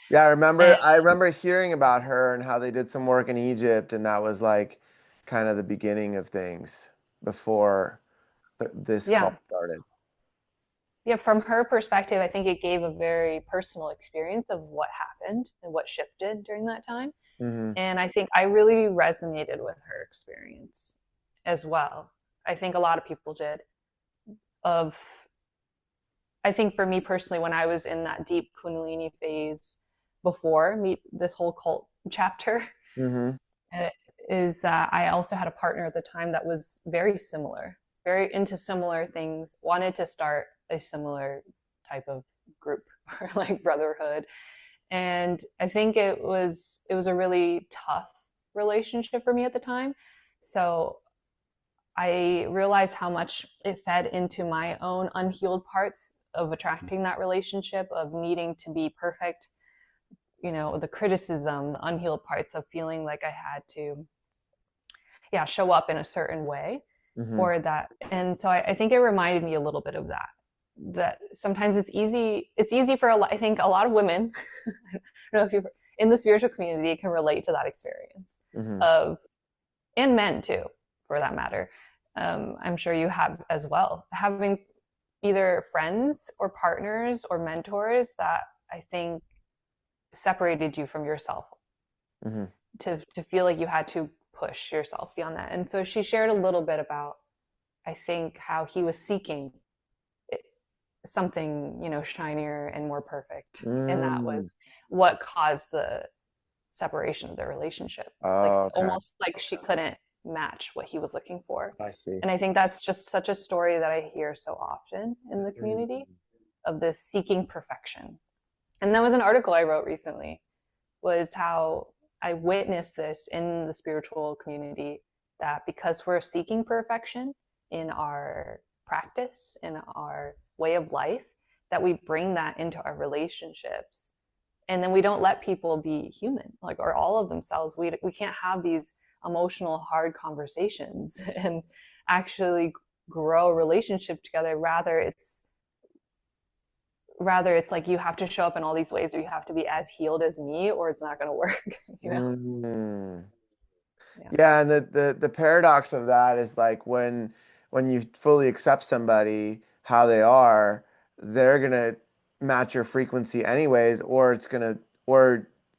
Yeah, And I remember hearing about her and how they did some work in Egypt, and that was like kind of the beginning of things before this cult yeah, started. yeah, from her perspective, I think it gave a very personal experience of what happened and what shifted during that time. Hmm. And I think I really resonated with her experience as well. I think a lot of people did. Of I think for me personally, when I was in that deep Kundalini phase before meet this whole cult chapter, Hmm. is that I also had a partner at the time that was very similar, very into similar things, wanted to start a similar type of group or like brotherhood. And I think it was a really tough relationship for me at the time. So I realized how much it fed into my own unhealed parts of attracting that relationship, of needing to be perfect, the criticism, the unhealed parts of feeling like I had to, yeah, show up in a certain way Hmm. or that. And so I think it reminded me a little bit of that sometimes it's easy for I think a lot of women, I don't know if you in the spiritual community can relate to that experience Hmm. of, and men too, for that matter. I'm sure you have as well, having either friends or partners or mentors that I think separated you from yourself, Hmm. to feel like you had to push yourself beyond that. And so she shared a little bit about, I think how he was seeking something, shinier and more perfect. And that Mm. was what caused the separation of their relationship. Like Oh, okay. almost like she couldn't match what he was looking for. I see. And I think that's just such a story that I hear so often in the Mm. community of this seeking perfection. And that was an article I wrote recently, was how I witnessed this in the spiritual community, that because we're seeking perfection in our practice, in our way of life, that we bring that into our relationships. And then we don't let people be human, like, or all of themselves. We can't have these emotional, hard conversations and actually grow a relationship together. Rather it's like you have to show up in all these ways, or you have to be as healed as me, or it's not going to work. Mm. Yeah. Yeah, and the paradox of that is like when you fully accept somebody how they are, they're gonna match your frequency anyways, or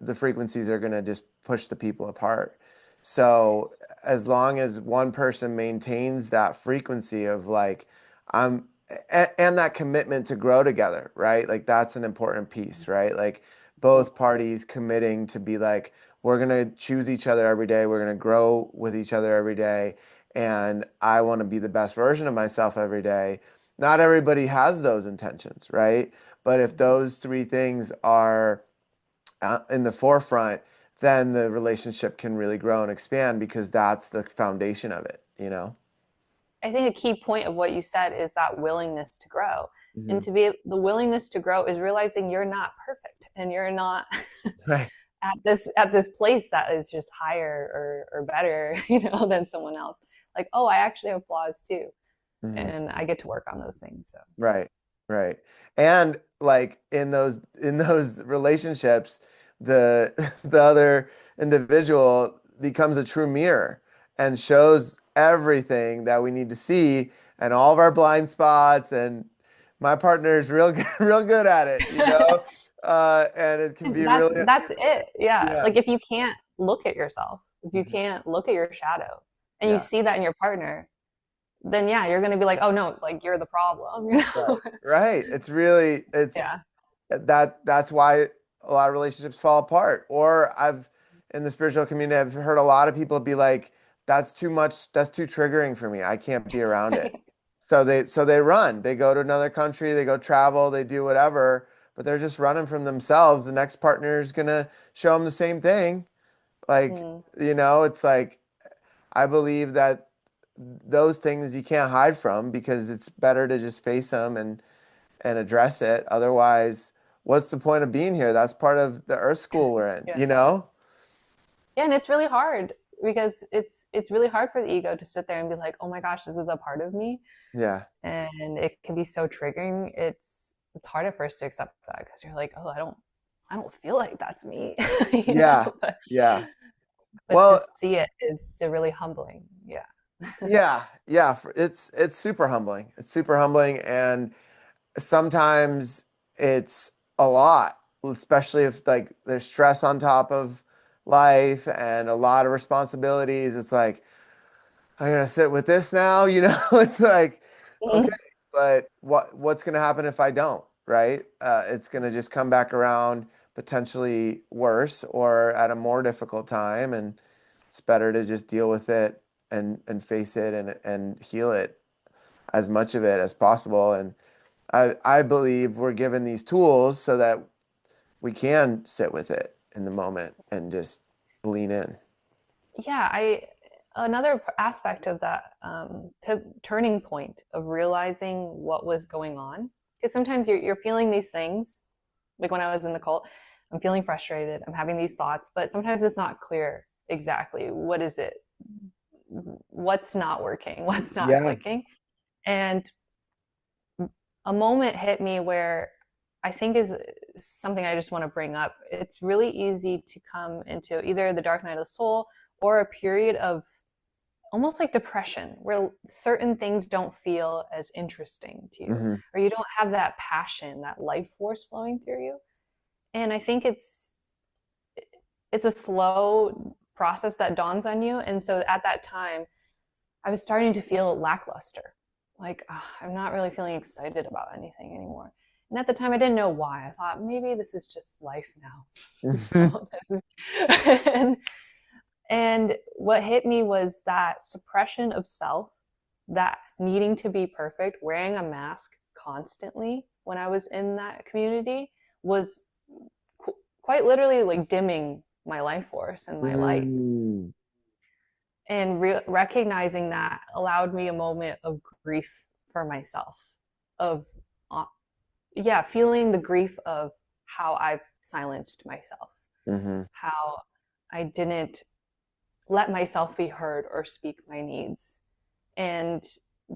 the frequencies are gonna just push the people apart. So as long as one person maintains that frequency of like I'm and that commitment to grow together, right? Like that's an important piece, right? Like both parties committing to be like, we're going to choose each other every day. We're going to grow with each other every day. And I want to be the best version of myself every day. Not everybody has those intentions, right? But if those three things are in the forefront, then the relationship can really grow and expand because that's the foundation of it, you know? I think a key point of what you said is that willingness to grow. Hmm. And the willingness to grow is realizing you're not perfect, and you're not Right. at this place that is just higher or better, than someone else. Like, oh, I actually have flaws too, Hmm. and I get to work on those things. So Right, right. And like in those relationships, the the other individual becomes a true mirror and shows everything that we need to see and all of our blind spots. And my partner is real good, real good at it, you know? And it can be that's really, that's it. Yeah. yeah, Like if you can't look at yourself, if you mhm, can't look at your shadow, and you yeah, see that in your partner, then yeah, you're gonna be like, oh no, like you're the problem, right, right. It's really, it's Yeah. that's why a lot of relationships fall apart. Or I've in the spiritual community, I've heard a lot of people be like, "That's too much. That's too triggering for me. I can't be around it." So they run. They go to another country. They go travel. They do whatever. But they're just running from themselves. The next partner is gonna show them the same thing. Like, Mm. it's like I believe that those things you can't hide from because it's better to just face them and address it. Otherwise, what's the point of being here? That's part of the earth school we're in, Yeah. you know? Yeah, and it's really hard because it's really hard for the ego to sit there and be like, "Oh my gosh, this is a part of me." Yeah. And it can be so triggering. It's hard at first to accept that because you're like, "Oh, I don't feel like that's me." you Yeah. know, but, Yeah. but to Well, see it is really humbling. Yeah. yeah. Yeah. It's super humbling. It's super humbling. And sometimes it's a lot, especially if like there's stress on top of life and a lot of responsibilities. It's like, I gotta sit with this now, you know? It's like, okay, Mhm. but what's gonna happen if I don't, right? It's gonna just come back around potentially worse or at a more difficult time, and it's better to just deal with it and face it and heal it as much of it as possible. And I believe we're given these tools so that we can sit with it in the moment and just lean in. Yeah, I another aspect of that turning point of realizing what was going on, because sometimes you're feeling these things, like when I was in the cult, I'm feeling frustrated, I'm having these thoughts, but sometimes it's not clear exactly what is it, what's not working, what's not Yeah. clicking. And a moment hit me where I think is something I just want to bring up. It's really easy to come into either the dark night of the soul or a period of almost like depression where certain things don't feel as interesting to you, Hmm. or you don't have that passion, that life force flowing through you. And I think it's a slow process that dawns on you. And so at that time I was starting to feel lackluster. like, I'm not really feeling excited about anything anymore. And at the time, I didn't know why. I thought maybe this is just life now. So this is, and what hit me was that suppression of self, that needing to be perfect, wearing a mask constantly when I was in that community was quite literally like dimming my life force and my light. Mm. And recognizing that allowed me a moment of grief for myself, of uh, yeah, feeling the grief of how I've silenced myself, Mm-hmm. how I didn't let myself be heard or speak my needs. And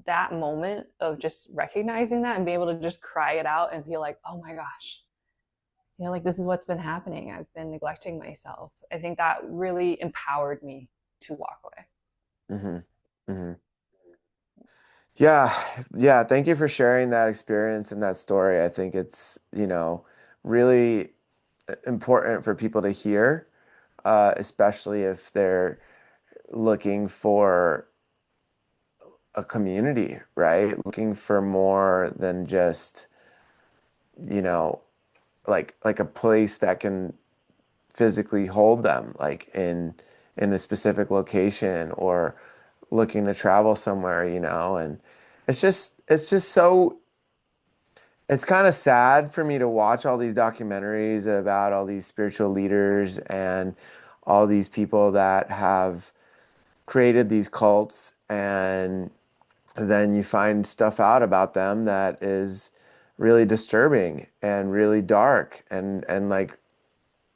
that moment of just recognizing that and being able to just cry it out and be like, oh my gosh, like this is what's been happening. I've been neglecting myself. I think that really empowered me to walk away. Mm-hmm. Mm-hmm. Yeah, yeah. Thank you for sharing that experience and that story. I think it's, really important for people to hear, especially if they're looking for a community, right? Looking for more than just, you know, like a place that can physically hold them, like in a specific location, or looking to travel somewhere, and it's just so it's kind of sad for me to watch all these documentaries about all these spiritual leaders and all these people that have created these cults, and then you find stuff out about them that is really disturbing and really dark and like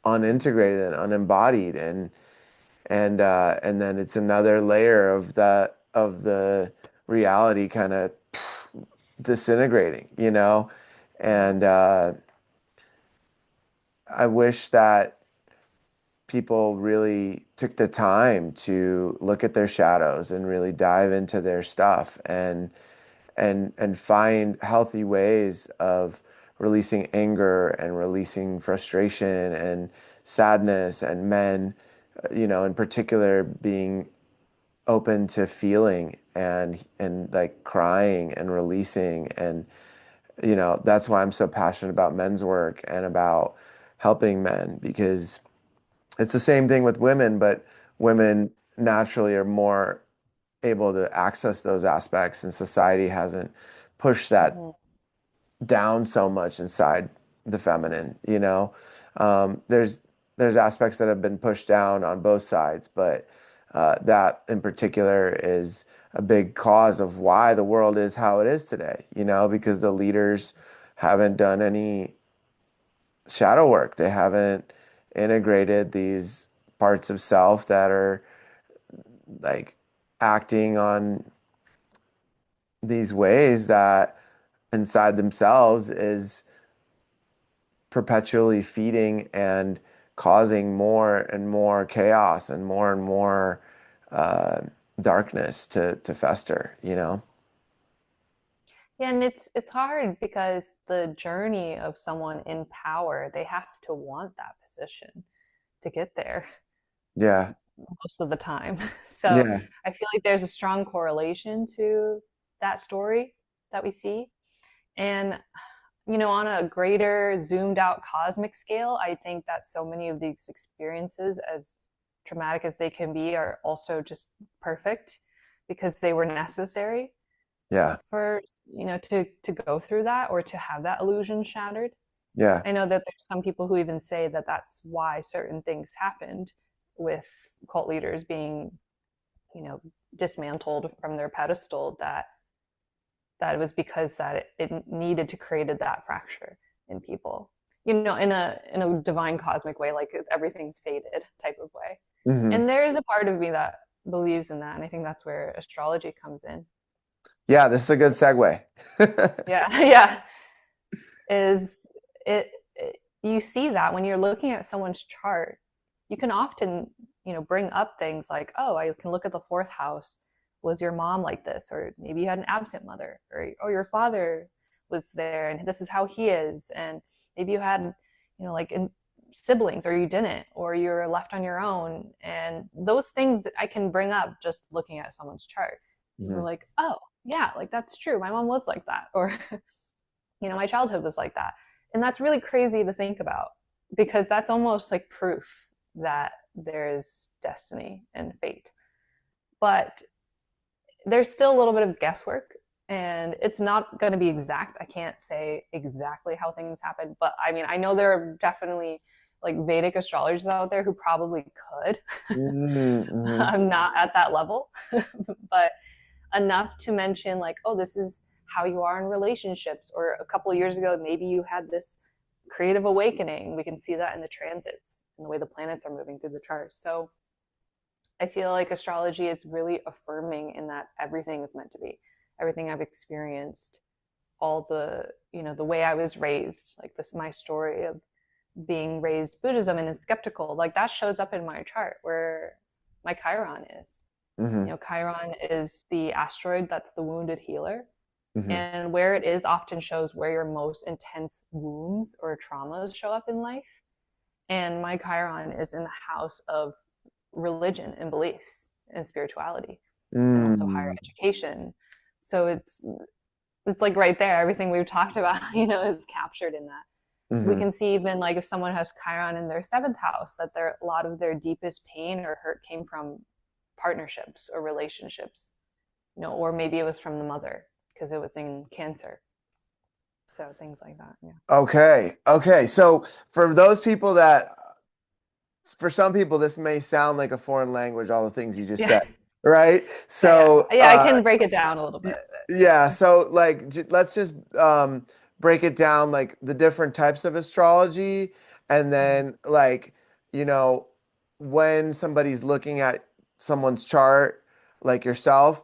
unintegrated and unembodied, and then it's another layer of the reality kind of disintegrating, and I wish that people really took the time to look at their shadows and really dive into their stuff and find healthy ways of releasing anger and releasing frustration and sadness, and men, in particular, being open to feeling and like crying and releasing. And that's why I'm so passionate about men's work and about helping men, because it's the same thing with women, but women naturally are more able to access those aspects, and society hasn't pushed that Mm-hmm. down so much inside the feminine. There's aspects that have been pushed down on both sides, but that in particular is a big cause of why the world is how it is today, because the leaders haven't done any shadow work. They haven't integrated these parts of self that are like acting on these ways that inside themselves is perpetually feeding and causing more and more chaos and more uh, darkness to fester. Yeah, and it's hard because the journey of someone in power, they have to want that position to get there Yeah, most of the time. So yeah, I feel like there's a strong correlation to that story that we see. And on a greater zoomed out cosmic scale, I think that so many of these experiences, as traumatic as they can be, are also just perfect because they were necessary yeah, for to go through that or to have that illusion shattered. yeah, I know that there's some people who even say that that's why certain things happened with cult leaders being you know dismantled from their pedestal, that it was because that it needed to created that fracture in people, in a divine cosmic way, like everything's faded type of way. hmm And there is a part of me that believes in that, and I think that's where astrology comes in. yeah. This is a good segue. Yeah. Yeah, is it you see that when you're looking at someone's chart, you can often bring up things like, oh, I can look at the fourth house. Was your mom like this? Or maybe you had an absent mother, or oh, your father was there and this is how he is. And maybe you had like siblings, or you didn't, or you're left on your own. And those things I can bring up just looking at someone's chart. And we're hmm like, oh, yeah, like that's true. My mom was like that. Or, my childhood was like that. And that's really crazy to think about because that's almost like proof that there's destiny and fate. But there's still a little bit of guesswork and it's not going to be exact. I can't say exactly how things happen, but I mean, I know there are definitely like Vedic astrologers out there who probably could. Mm-hmm. I'm not at that level, but enough to mention like, oh, this is how you are in relationships, or a couple of years ago maybe you had this creative awakening. We can see that in the transits and the way the planets are moving through the chart. So I feel like astrology is really affirming in that everything is meant to be. Everything I've experienced, all the way I was raised, like this, my story of being raised Buddhism and skeptical, like that shows up in my chart where my Chiron is. Mm-hmm. Chiron is the asteroid that's the wounded healer. Mm-hmm. And where it is often shows where your most intense wounds or traumas show up in life. And my Chiron is in the house of religion and beliefs and spirituality and also higher Mm. education. So it's like right there, everything we've talked about, is captured in that. We Mm-hmm. can see even like if someone has Chiron in their seventh house, that a lot of their deepest pain or hurt came from partnerships or relationships, or maybe it was from the mother because it was in Cancer. So things like that. Yeah. Okay. So for those people for some people, this may sound like a foreign language, all the things you just Yeah. said, right? Yeah. So, Yeah. I can break it down a little bit. yeah. So, like, let's just break it down, like the different types of astrology, and Mhm. then, like, you know, when somebody's looking at someone's chart, like yourself,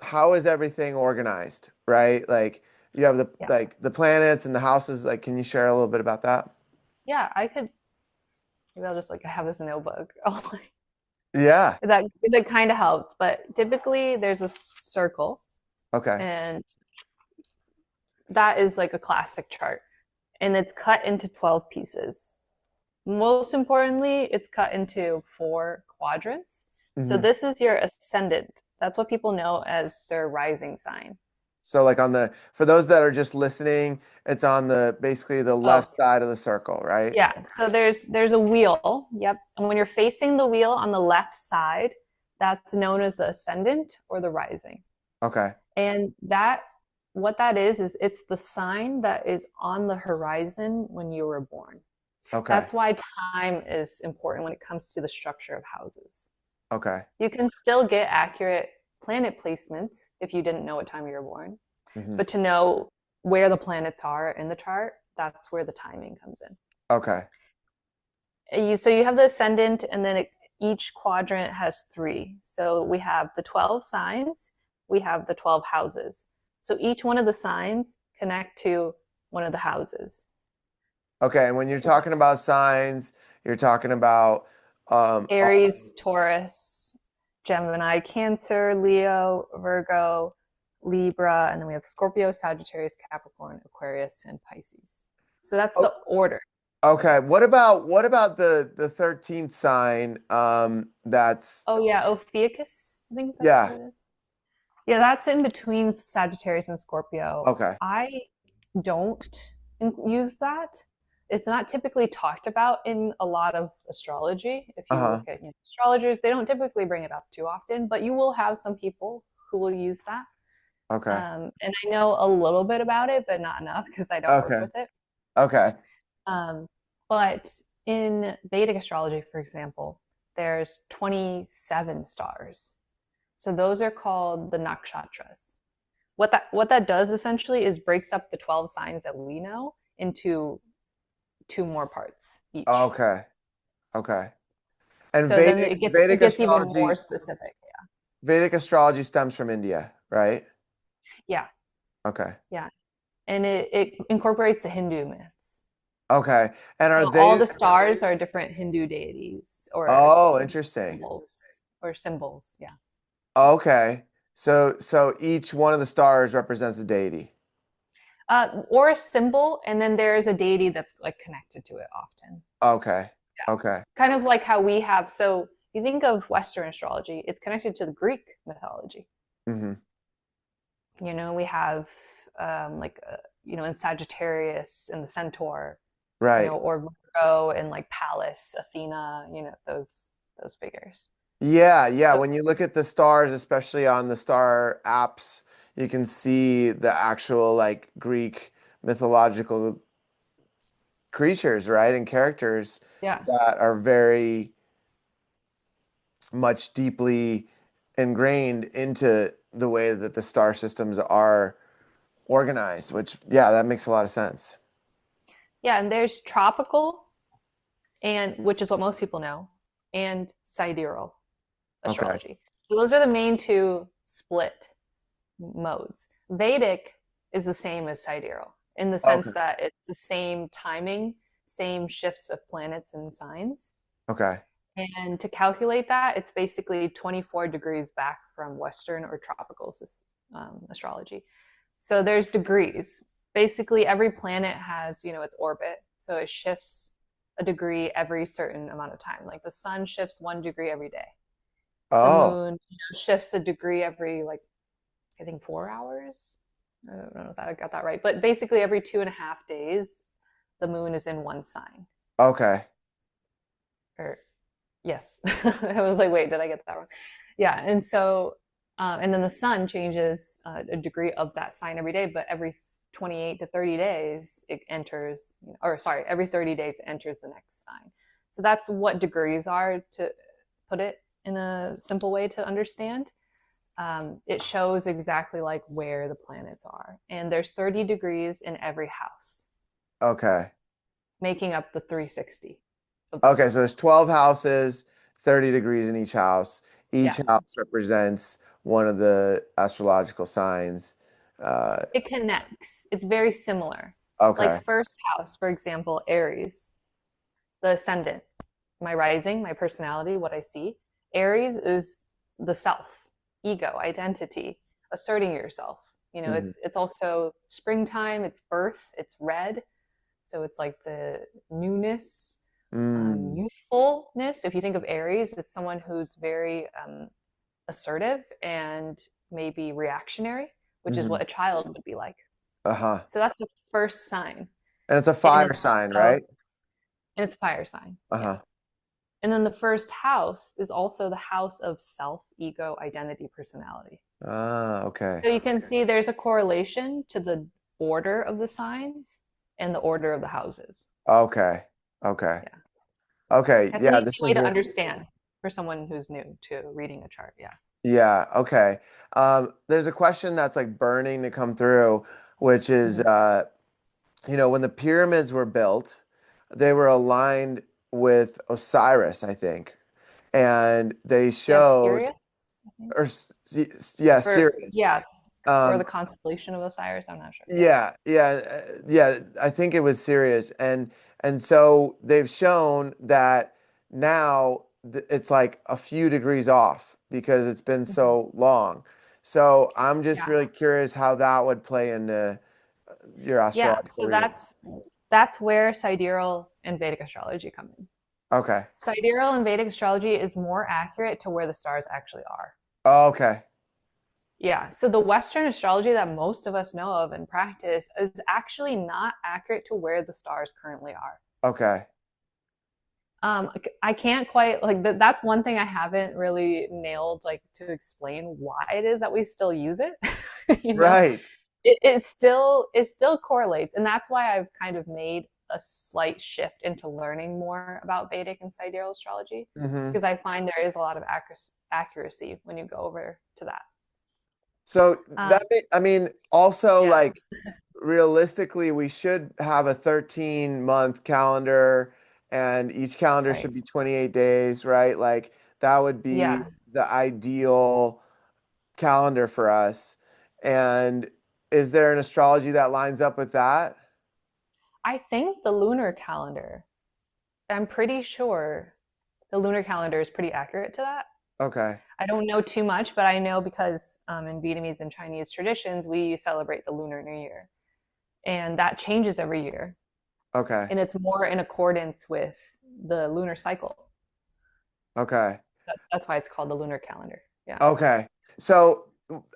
how is everything organized, right? Like, you have Yeah. the planets and the houses. Like, can you share a little bit about that? Yeah. I could, maybe I'll just like have this notebook. Yeah. That kind of helps. But typically there's a circle, Okay. and that is like a classic chart, and it's cut into 12 pieces. Most importantly, it's cut into 4 quadrants. So Hmm. this is your ascendant. That's what people know as their rising sign. So like for those that are just listening, it's on basically the Oh, left side of the circle, right? yeah. So there's a wheel. Yep. And when you're facing the wheel on the left side, that's known as the ascendant or the rising. Okay. And what that is it's the sign that is on the horizon when you were born. Okay. That's why time is important when it comes to the structure of houses. Okay. You can still get accurate planet placements if you didn't know what time you were born, Hmm. but to know where the planets are in the chart, that's where the timing comes in. Okay. So you have the ascendant, and then each quadrant has 3. So we have the 12 signs, we have the 12 houses. So each one of the signs connect to one of the houses. Okay. And when you're talking about signs, you're talking about um uh, Aries, Taurus, Gemini, Cancer, Leo, Virgo, Libra, and then we have Scorpio, Sagittarius, Capricorn, Aquarius, and Pisces. So that's oh, the order. okay. What about the 13th sign? That's Oh yeah, Ophiuchus, I think that's yeah. what it is. Yeah, that's in between Sagittarius and Scorpio. Okay. I don't use that. It's not typically talked about in a lot of astrology. If you Uh-huh. look at astrologers, they don't typically bring it up too often, but you will have some people who will use that. Okay. And I know a little bit about it, but not enough because I don't work Okay. with it. Okay. Um, but in Vedic astrology, for example, there's 27 stars. So those are called the nakshatras. What that does essentially is breaks up the 12 signs that we know into 2 more parts each. Okay. Okay. And So then it gets Vedic it gets even more astrology specific. Vedic astrology stems from India, right? Yeah, Okay. yeah, and it incorporates the Hindu myths. Okay. And are So all they the stars are different Hindu deities or Oh, interesting. symbols. Yeah. Okay. So each one of the stars represents a deity. Or a symbol, and then there is a deity that's like connected to it often. Okay. Yeah. Okay. Kind of like how we have. So you think of Western astrology, it's connected to the Greek mythology. Hmm. We have like in Sagittarius and the Centaur, Right. or Virgo and like Pallas, Athena, those figures. Yeah, yeah. So When you look at the stars, especially on the star apps, you can see the actual like Greek mythological creatures, right? And characters yeah, that are very much deeply ingrained into the way that the star systems are organized, which, yeah, that makes a lot of sense. yeah, and there's tropical, and which is what most people know, and sidereal Okay. astrology. So those are the main two split modes. Vedic is the same as sidereal in the sense Okay. that it's the same timing, same shifts of planets and signs. Okay. And to calculate that, it's basically 24 degrees back from Western or tropical astrology. So there's degrees. Basically, every planet has, its orbit. So it shifts a degree every certain amount of time. Like the sun shifts 1 degree every day. The Oh, moon shifts a degree every, like, I think 4 hours. I don't know if I got that right. But basically, every 2.5 days, the moon is in one sign. okay. Or yes, I was like, wait, did I get that wrong? Yeah, and so, and then the sun changes a degree of that sign every day, but every 28 to 30 days it enters, or sorry, every 30 days it enters the next sign. So that's what degrees are, to put it in a simple way to understand. It shows exactly like where the planets are, and there's 30 degrees in every house, Okay. making up the 360 of the Okay, so sun. there's 12 houses, 30 degrees in each house. Each Yeah. house represents one of the astrological signs. Uh, It connects. It's very similar. Like okay. first house, for example, Aries, the ascendant, my rising, my personality, what I see. Aries is the self, ego, identity, asserting yourself. Hmm. It's also springtime, it's birth, it's red. So it's like the newness, Mm. youthfulness. If you think of Aries, it's someone who's very assertive and maybe reactionary, which is Hmm. what a child would be like. Uh-huh. So that's the first sign. And it's a And fire it's sign, also, right? and it's fire sign. Yeah. Uh-huh. And then the first house is also the house of self, ego, identity, personality. Ah, okay. So you can see there's a correlation to the order of the signs and the order of the houses. Okay. Okay. Yeah. Okay. That's an Yeah, easy this way is to real. understand for someone who's new to reading a chart. Yeah. Yeah, okay. There's a question that's like burning to come through, which is Mm-hmm. when the pyramids were built, they were aligned with Osiris, I think. And they Yeah, showed, Sirius, I think. or yeah, For Sirius. yeah, or Um, the constellation of Osiris. I'm not sure. Yeah. yeah, yeah, yeah. I think it was Sirius, and so they've shown that now it's like a few degrees off because it's been Mm-hmm. so long. So I'm just Yeah. really curious how that would play into your Yeah. astrological So reading. that's where sidereal and Vedic astrology come in. Okay. Sidereal and Vedic astrology is more accurate to where the stars actually are. Oh, okay. Yeah. So the Western astrology that most of us know of and practice is actually not accurate to where the stars currently are. Okay. I can't quite like that's one thing I haven't really nailed, like to explain why it is that we still use it. you know, Right. it still correlates, and that's why I've kind of made a slight shift into learning more about Vedic and sidereal astrology, Hmm. because I find there is a lot of accuracy when you go over to that. So Um, I mean, also yeah, like realistically, we should have a 13-month calendar and each calendar right. should be 28 days, right? Like that would be Yeah, the ideal calendar for us. And is there an astrology that lines up with that? I think the lunar calendar. I'm pretty sure the lunar calendar is pretty accurate to that. Okay. I don't know too much, but I know because in Vietnamese and Chinese traditions, we celebrate the Lunar New Year, and that changes every year, Okay. and it's more in accordance with the lunar cycle. Okay. That's why it's called the lunar calendar. Yeah. Okay. So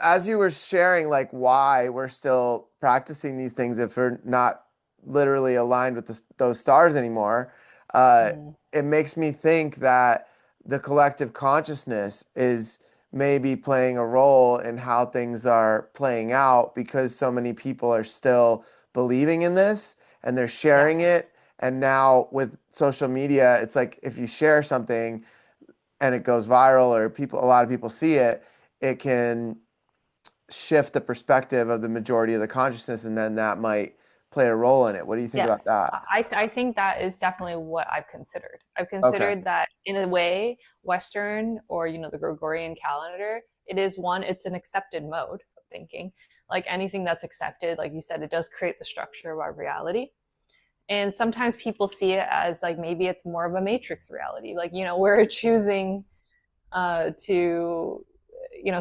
as you were sharing, like why we're still practicing these things if we're not literally aligned with those stars anymore, uh, Mm. it makes me think that the collective consciousness is maybe playing a role in how things are playing out because so many people are still believing in this and they're Yeah. sharing it. And now with social media, it's like if you share something and it goes viral or a lot of people see it, it can shift the perspective of the majority of the consciousness, and then that might play a role in it. What do you think about Yes, that? I think that is definitely what I've considered. I've Okay. considered that in a way, Western or the Gregorian calendar, it is one, it's an accepted mode of thinking. Like anything that's accepted, like you said, it does create the structure of our reality. And sometimes people see it as like maybe it's more of a matrix reality. Like, we're choosing to,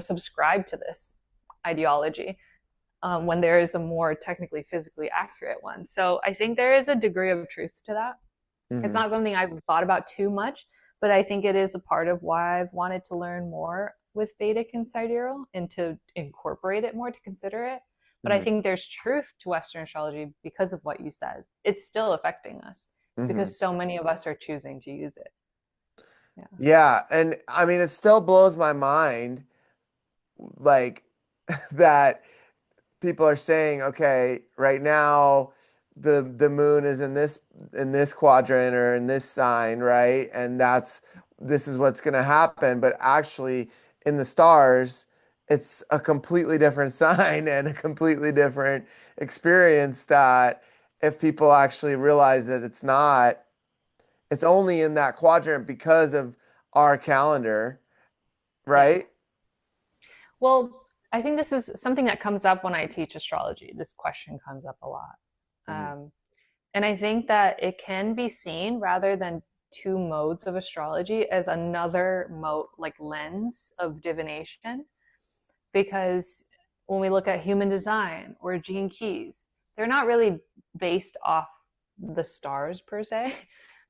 subscribe to this ideology when there is a more technically physically accurate one. So I think there is a degree of truth to that. It's Hmm. not something I've thought about too much, but I think it is a part of why I've wanted to learn more with Vedic and sidereal and to incorporate it more, to consider it. But I Hmm. think there's truth to Western astrology because of what you said. It's still affecting us Hmm. because so many of us are choosing to use it. Yeah. Yeah, and I mean, it still blows my mind, like that people are saying, okay, right now the moon is in this quadrant or in this sign, right? And this is what's going to happen, but actually in the stars, it's a completely different sign and a completely different experience that if people actually realize that it's only in that quadrant because of our calendar, Yeah. right? Well, I think this is something that comes up when I teach astrology. This question comes up a lot. Hmm. Um, And I think that it can be seen rather than two modes of astrology as another mode, like lens of divination. Because when we look at human design or gene keys, they're not really based off the stars per se,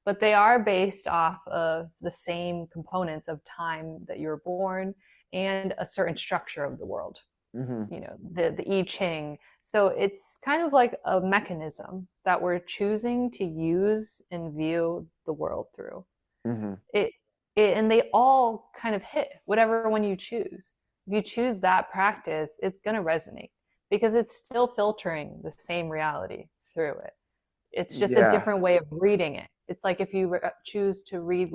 but they are based off of the same components of time that you're born and a certain structure of the world, Hmm. the I Ching. So it's kind of like a mechanism that we're choosing to use and view the world through. Hmm. It, and they all kind of hit whatever one you choose. If you choose that practice, it's going to resonate because it's still filtering the same reality through it. It's just a Yeah. different way of reading it. It's like if you choose to read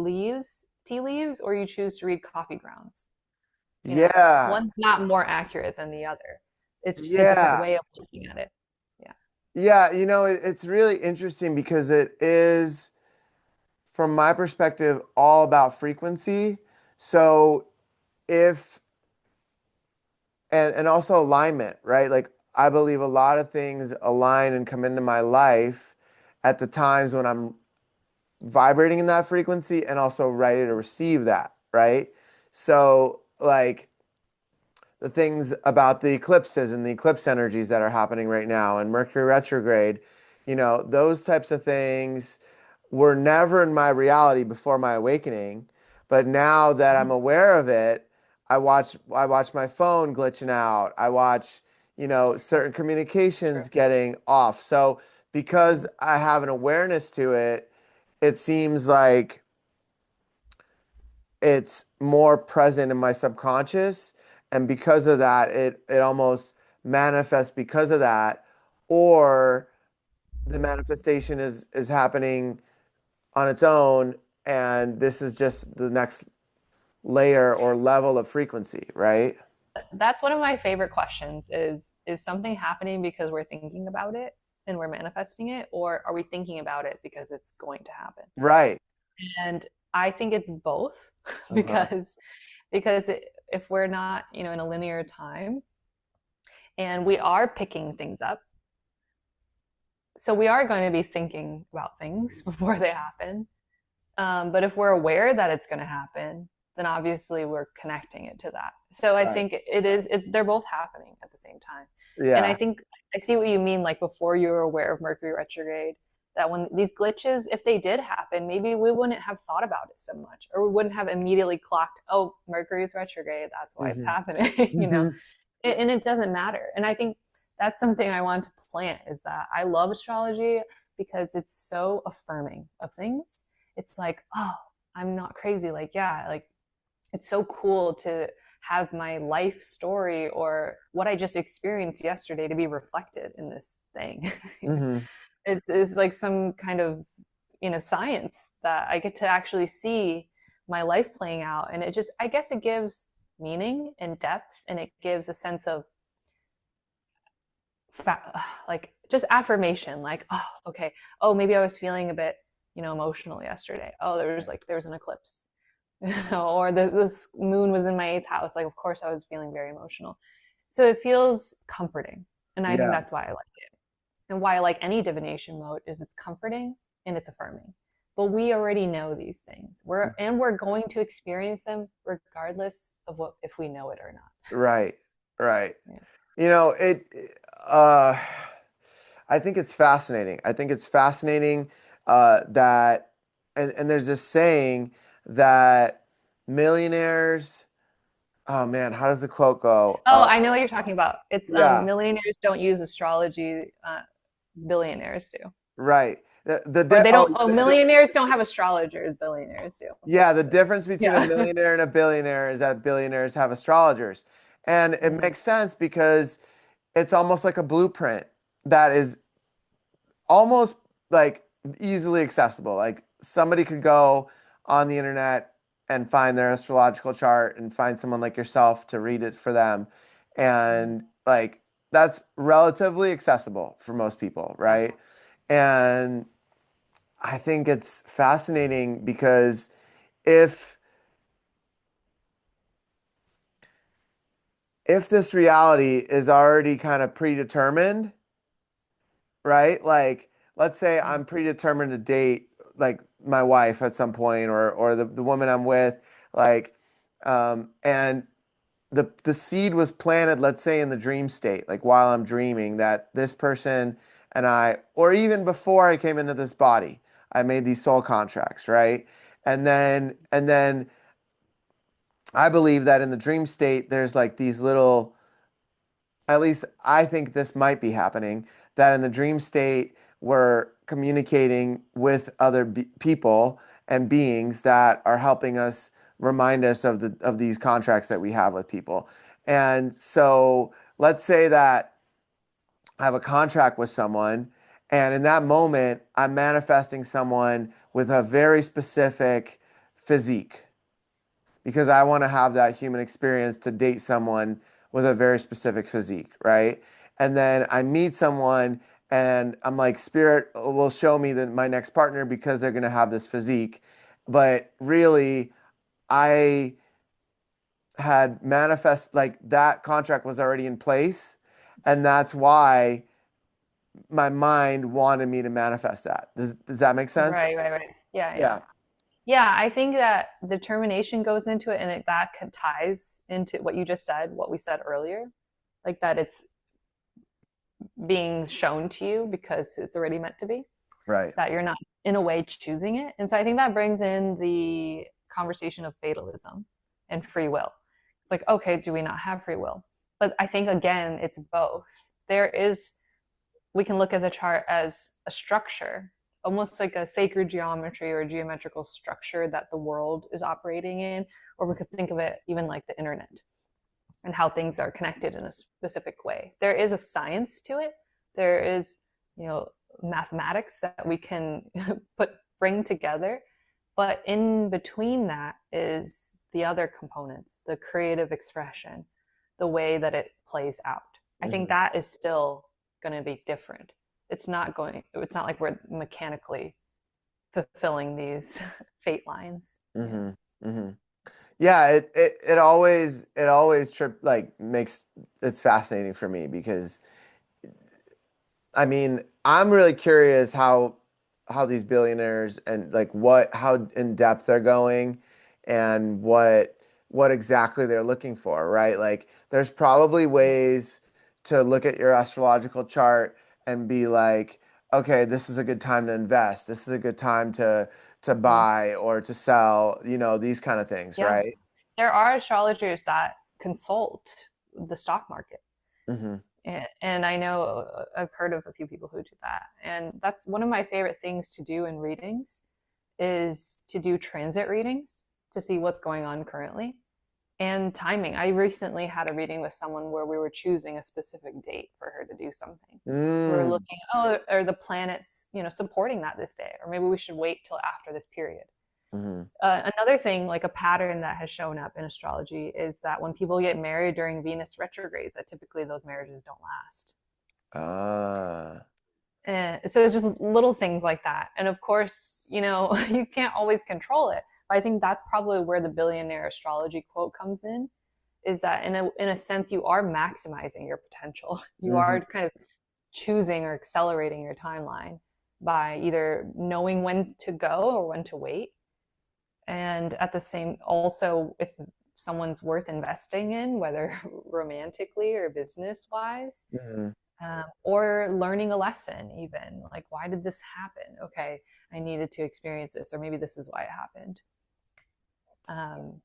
tea leaves, or you choose to read coffee grounds. Yeah. One's not more accurate than the other. It's just a different Yeah. way of looking at it. Yeah. Yeah, it's really interesting because it is, from my perspective, all about frequency. So if and also alignment, right? Like I believe a lot of things align and come into my life at the times when I'm vibrating in that frequency and also ready to receive that, right? So like the things about the eclipses and the eclipse energies that are happening right now and Mercury retrograde, those types of things were never in my reality before my awakening. But now that I'm aware of it, I watch my phone glitching out. I watch, certain True. communications getting off. So because Mm. I have an awareness to it, it seems like it's more present in my subconscious, and because of that it almost manifests because of that, or the manifestation is happening on its own, and this is just the next layer or level of frequency, right? That's one of my favorite questions is something happening because we're thinking about it and we're manifesting it, or are we thinking about it because it's going to happen? Right. And I think it's both Uh-huh. because if we're not, in a linear time and we are picking things up, so we are going to be thinking about things before they happen. But if we're aware that it's going to happen, then obviously we're connecting it to that. So I Right. think they're both happening at the same time. And I Yeah. think I see what you mean. Like before you were aware of Mercury retrograde, that when these glitches, if they did happen, maybe we wouldn't have thought about it so much, or we wouldn't have immediately clocked, oh, Mercury's retrograde, that's why it's Hmm. happening, Hmm. and it doesn't matter. And I think that's something I want to plant, is that I love astrology because it's so affirming of things. It's like, oh, I'm not crazy. Like, yeah, like it's so cool to have my life story or what I just experienced yesterday to be reflected in this thing. Hmm. It's like some kind of, science that I get to actually see my life playing out. And it just, I guess it gives meaning and depth, and it gives a sense of like just affirmation, like, oh, okay, oh, maybe I was feeling a bit, emotional yesterday. Oh, there was an eclipse, or this moon was in my eighth house. Like, of course, I was feeling very emotional. So it feels comforting. And I think Yeah. that's why I like it. And why I like any divination mode is it's comforting and it's affirming. But we already know these things. We're going to experience them regardless of what if we know it or not. Right. Right. Yeah. You know, uh I think it's fascinating. I think it's fascinating that and there's this saying that millionaires, oh man, how does the quote go? Oh, I know what you're talking about. It's Yeah, millionaires don't use astrology, billionaires do. right. Or they don't. Oh, millionaires don't have astrologers. Billionaires do. Yeah, the difference between a Yeah. millionaire and a billionaire is that billionaires have astrologers. And it makes sense because it's almost like a blueprint that is almost like easily accessible. Like somebody could go on the internet and find their astrological chart and find someone like yourself to read it for them. And like that's relatively accessible for most people, Yeah. right? And I think it's fascinating because if if this reality is already kind of predetermined, right? Like, let's say I'm predetermined to date like my wife at some point or the woman I'm with, like, and the seed was planted, let's say in the dream state, like while I'm dreaming that this person and I, or even before I came into this body, I made these soul contracts, right? And then I believe that in the dream state, there's like these little, at least I think this might be happening, that in the dream state, we're communicating with other people and beings that are helping us remind us of these contracts that we have with people. And so let's say that I have a contract with someone, and in that moment, I'm manifesting someone with a very specific physique because I want to have that human experience to date someone with a very specific physique, right? And then I meet someone and I'm like, Spirit will show me my next partner because they're going to have this physique. But really, I had manifest like that contract was already in place. And that's why my mind wanted me to manifest that. Does that make sense? Right. Right. Right. Yeah. Yeah. Yeah. Yeah. I think that determination goes into it, and that ties into what you just said, what we said earlier, like that it's being shown to you because it's already meant to be. Right. That you're not in a way choosing it. And so I think that brings in the conversation of fatalism and free will. It's like, okay, do we not have free will? But I think again, it's both. There is, we can look at the chart as a structure, almost like a sacred geometry or geometrical structure that the world is operating in, or we could think of it even like the internet and how things are connected in a specific way. There is a science to it. There is, you know, mathematics that we can bring together, but in between that is the other components, the creative expression, the way that it plays out. I think Hmm. that is still going to be different. It's not like we're mechanically fulfilling these fate lines. Yeah. Hmm. Hmm. Yeah, it always trip like makes it's fascinating for me because I mean, I'm really curious how these billionaires and like what how in depth they're going and what exactly they're looking for, right? Like there's probably ways to look at your astrological chart and be like, okay, this is a good time to invest. This is a good time to Mhm. buy or to sell, these kind of things, Yeah. right? There are astrologers that consult the stock market. Hmm. And I know I've heard of a few people who do that. And that's one of my favorite things to do in readings is to do transit readings to see what's going on currently and timing. I recently had a reading with someone where we were choosing a specific date for her to do something. So we were Mm. looking, oh, are the planets, supporting that this day? Or maybe we should wait till after this period. Hmm. Another thing, like a pattern that has shown up in astrology, is that when people get married during Venus retrogrades, that typically those marriages don't last. Ah, And so it's just little things like that. And of course, you can't always control it. But I think that's probably where the billionaire astrology quote comes in, is that in a sense you are maximizing your potential. You hmm. are kind of choosing or accelerating your timeline by either knowing when to go or when to wait. And at the same, also, if someone's worth investing in, whether romantically or business wise, Hmm. or learning a lesson, even like, why did this happen? Okay, I needed to experience this, or maybe this is why it happened. Um,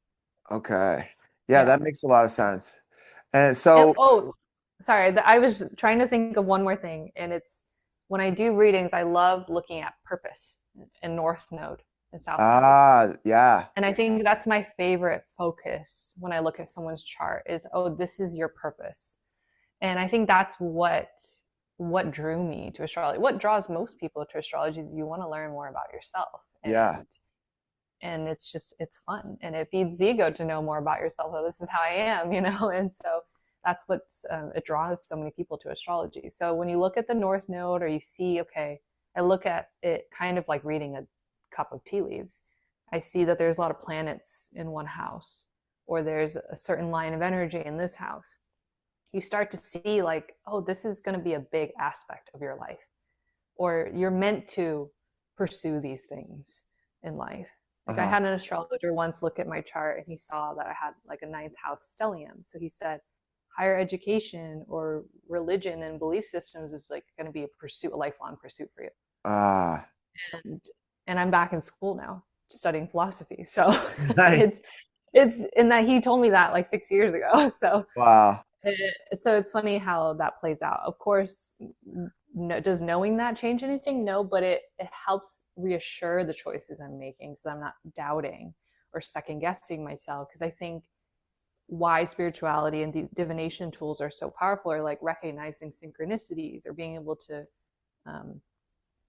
Okay. Yeah, yeah. that makes a lot of sense. And And, so, oh, sorry, I was trying to think of one more thing, and it's when I do readings, I love looking at purpose and North Node and South Node. yeah. And I think that's my favorite focus when I look at someone's chart is, oh, this is your purpose. And I think that's what drew me to astrology. What draws most people to astrology is you want to learn more about yourself. Yeah. And it's fun and it feeds the ego to know more about yourself. Oh, this is how I am, and so that's what it draws so many people to astrology. So when you look at the North Node or you see, okay, I look at it kind of like reading a cup of tea leaves. I see that there's a lot of planets in one house, or there's a certain line of energy in this house. You start to see like, oh, this is going to be a big aspect of your life, or you're meant to pursue these things in life. Like I Uh-huh. had an astrologer once look at my chart and he saw that I had like a ninth house stellium. So he said, higher education or religion and belief systems is like going to be a lifelong pursuit for you. Ah, And and I'm back in school now studying philosophy. So nice. it's it's in that he told me that like 6 years ago. So Wow. so it's funny how that plays out. Of course, no, does knowing that change anything? No, but it helps reassure the choices I'm making so I'm not doubting or second guessing myself. Because I think why spirituality and these divination tools are so powerful are like recognizing synchronicities or being able to, um,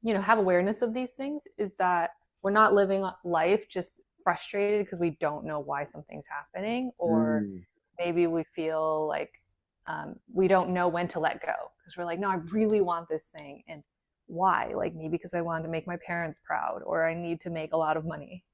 have awareness of these things, is that we're not living life just frustrated because we don't know why something's happening, or Mm. maybe we feel like we don't know when to let go because we're like, no, I really want this thing. And why? Like maybe because I wanted to make my parents proud, or I need to make a lot of money.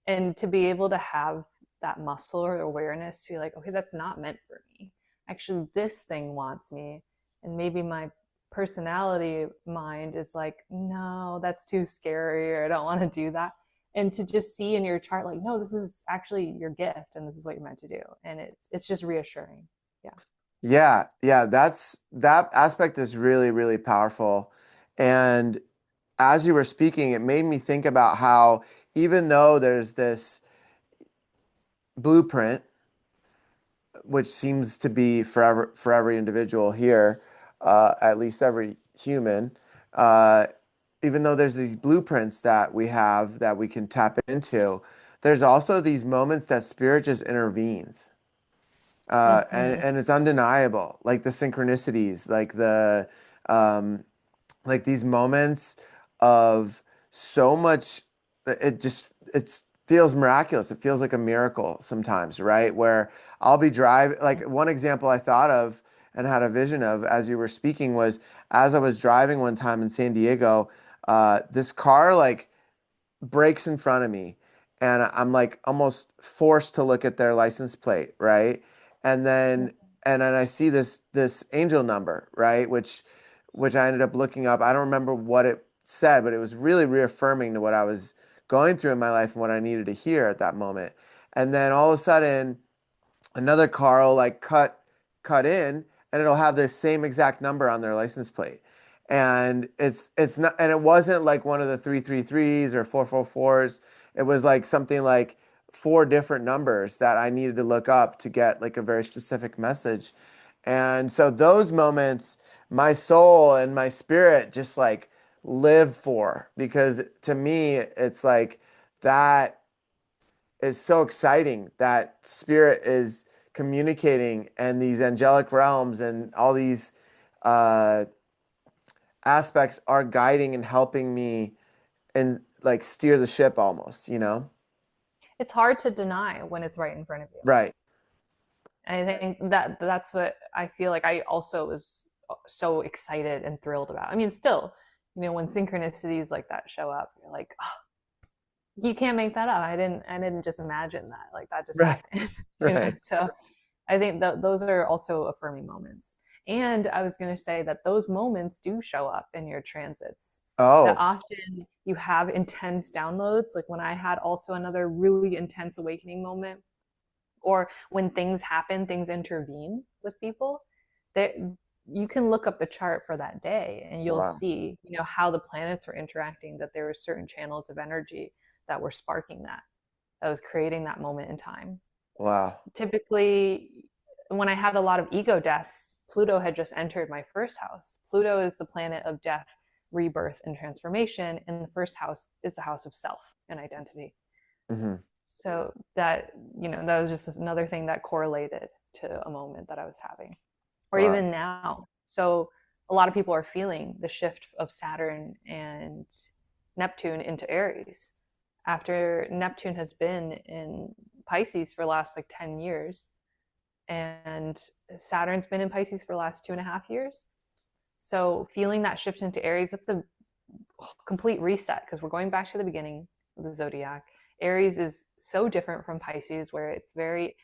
And to be able to have that muscle or awareness to be like, okay, that's not meant for me. Actually, this thing wants me. And maybe my personality mind is like, no, that's too scary, or I don't want to do that. And to just see in your chart, like, no, this is actually your gift and this is what you're meant to do. And it's just reassuring. Yeah. Yeah, yeah, that aspect is really, really powerful. And as you were speaking, it made me think about how even though there's this blueprint, which seems to be for every individual here, at least every human, uh, even though there's these blueprints that we have that we can tap into, there's also these moments that spirit just intervenes. And Mm-hmm. and it's undeniable, like the synchronicities, um, like these moments of so much. It feels miraculous. It feels like a miracle sometimes, right? Where I'll be driving. Like one example I thought of and had a vision of as you were speaking was as I was driving one time in San Diego, this car like breaks in front of me and I'm like almost forced to look at their license plate, right? And then I see this angel number, right? Which I ended up looking up. I don't remember what it said, but it was really reaffirming to what I was going through in my life and what I needed to hear at that moment. And then all of a sudden another car will like cut in and it'll have the same exact number on their license plate. And it's not, and it wasn't like one of the 333s or 444s. It was like something like four different numbers that I needed to look up to get like a very specific message. And so those moments, my soul and my spirit just like live for, because to me, it's like that is so exciting that spirit is communicating, and these angelic realms and all these uh, aspects are guiding and helping me and like steer the ship almost, you know? It's hard to deny when it's right in front of you. Right. I think that that's what I feel like I also was so excited and thrilled about. I mean, still, when synchronicities like that show up, you're like, oh, you can't make that up. I didn't just imagine that. Like that just Right. happened, Right. So I think that those are also affirming moments. And I was going to say that those moments do show up in your transits. That Oh, often you have intense downloads. Like when I had also another really intense awakening moment, or when things happen, things intervene with people, that you can look up the chart for that day and you'll wow. see, how the planets were interacting, that there were certain channels of energy that were sparking that was creating that moment in time. Wow. Typically, when I had a lot of ego deaths, Pluto had just entered my first house. Pluto is the planet of death, rebirth, and transformation, and the first house is the house of self and identity. Hmm. So that was just another thing that correlated to a moment that I was having, or Wow. even now. So a lot of people are feeling the shift of Saturn and Neptune into Aries after Neptune has been in Pisces for the last like 10 years, and Saturn's been in Pisces for the last 2.5 years. So feeling that shift into Aries, that's a complete reset because we're going back to the beginning of the zodiac. Aries is so different from Pisces, where it's very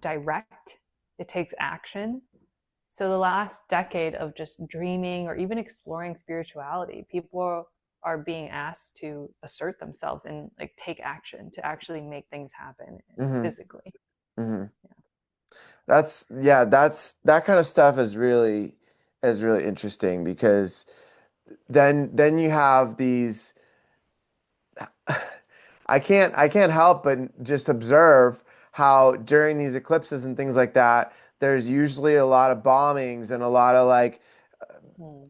direct, it takes action. So the last decade of just dreaming or even exploring spirituality, people are being asked to assert themselves and like take action to actually make things happen Hmm. physically. Hmm. Yeah, that kind of stuff is really interesting, because then you have these I can't help but just observe how during these eclipses and things like that, there's usually a lot of bombings and a lot of like Hmm.